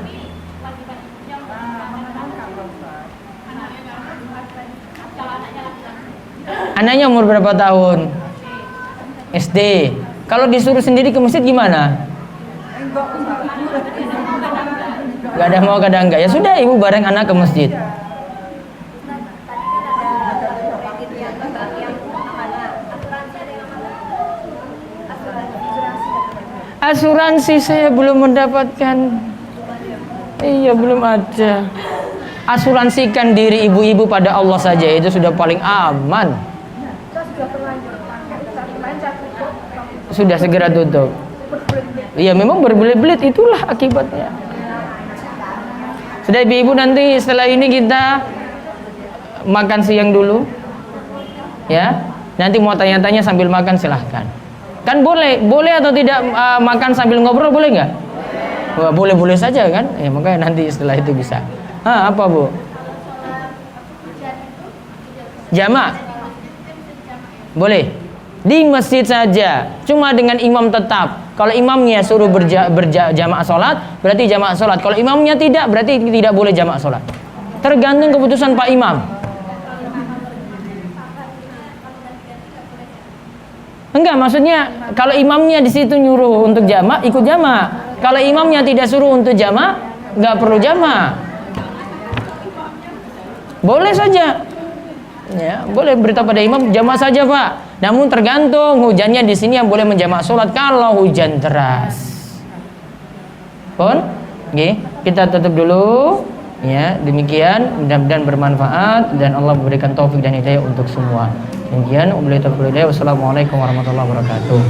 anaknya umur berapa tahun? SD. Kalau disuruh sendiri ke masjid gimana? Gak ada mau kadang enggak. Ya sudah ibu bareng anak ke masjid. Asuransi saya belum mendapatkan. Iya belum ada. Asuransikan diri ibu-ibu pada Allah saja, itu sudah paling aman. Sudah segera tutup. Iya memang berbelit-belit, itulah akibatnya. Sudah ibu-ibu, nanti setelah ini kita makan siang dulu. Ya. Nanti mau tanya-tanya sambil makan silahkan. Kan boleh atau tidak makan sambil ngobrol boleh nggak? Boleh saja kan? Ya makanya nanti setelah itu bisa. Apa bu? Jamak? Boleh. Di masjid saja, cuma dengan imam tetap. Kalau imamnya suruh berjamaah sholat, berarti jamaah sholat. Kalau imamnya tidak, berarti tidak boleh jamaah sholat. Tergantung keputusan Pak Imam. Enggak, maksudnya kalau imamnya di situ nyuruh untuk jamak, ikut jamak. Kalau imamnya tidak suruh untuk jamak, nggak perlu jamak. Boleh saja. Ya, boleh berita pada imam jamak saja, Pak. Namun tergantung hujannya di sini yang boleh menjamak sholat kalau hujan deras. Pun, kita tutup dulu. Ya, demikian mudah-mudahan bermanfaat dan Allah memberikan taufik dan hidayah untuk semua. Demikian, wassalamualaikum warahmatullahi wabarakatuh.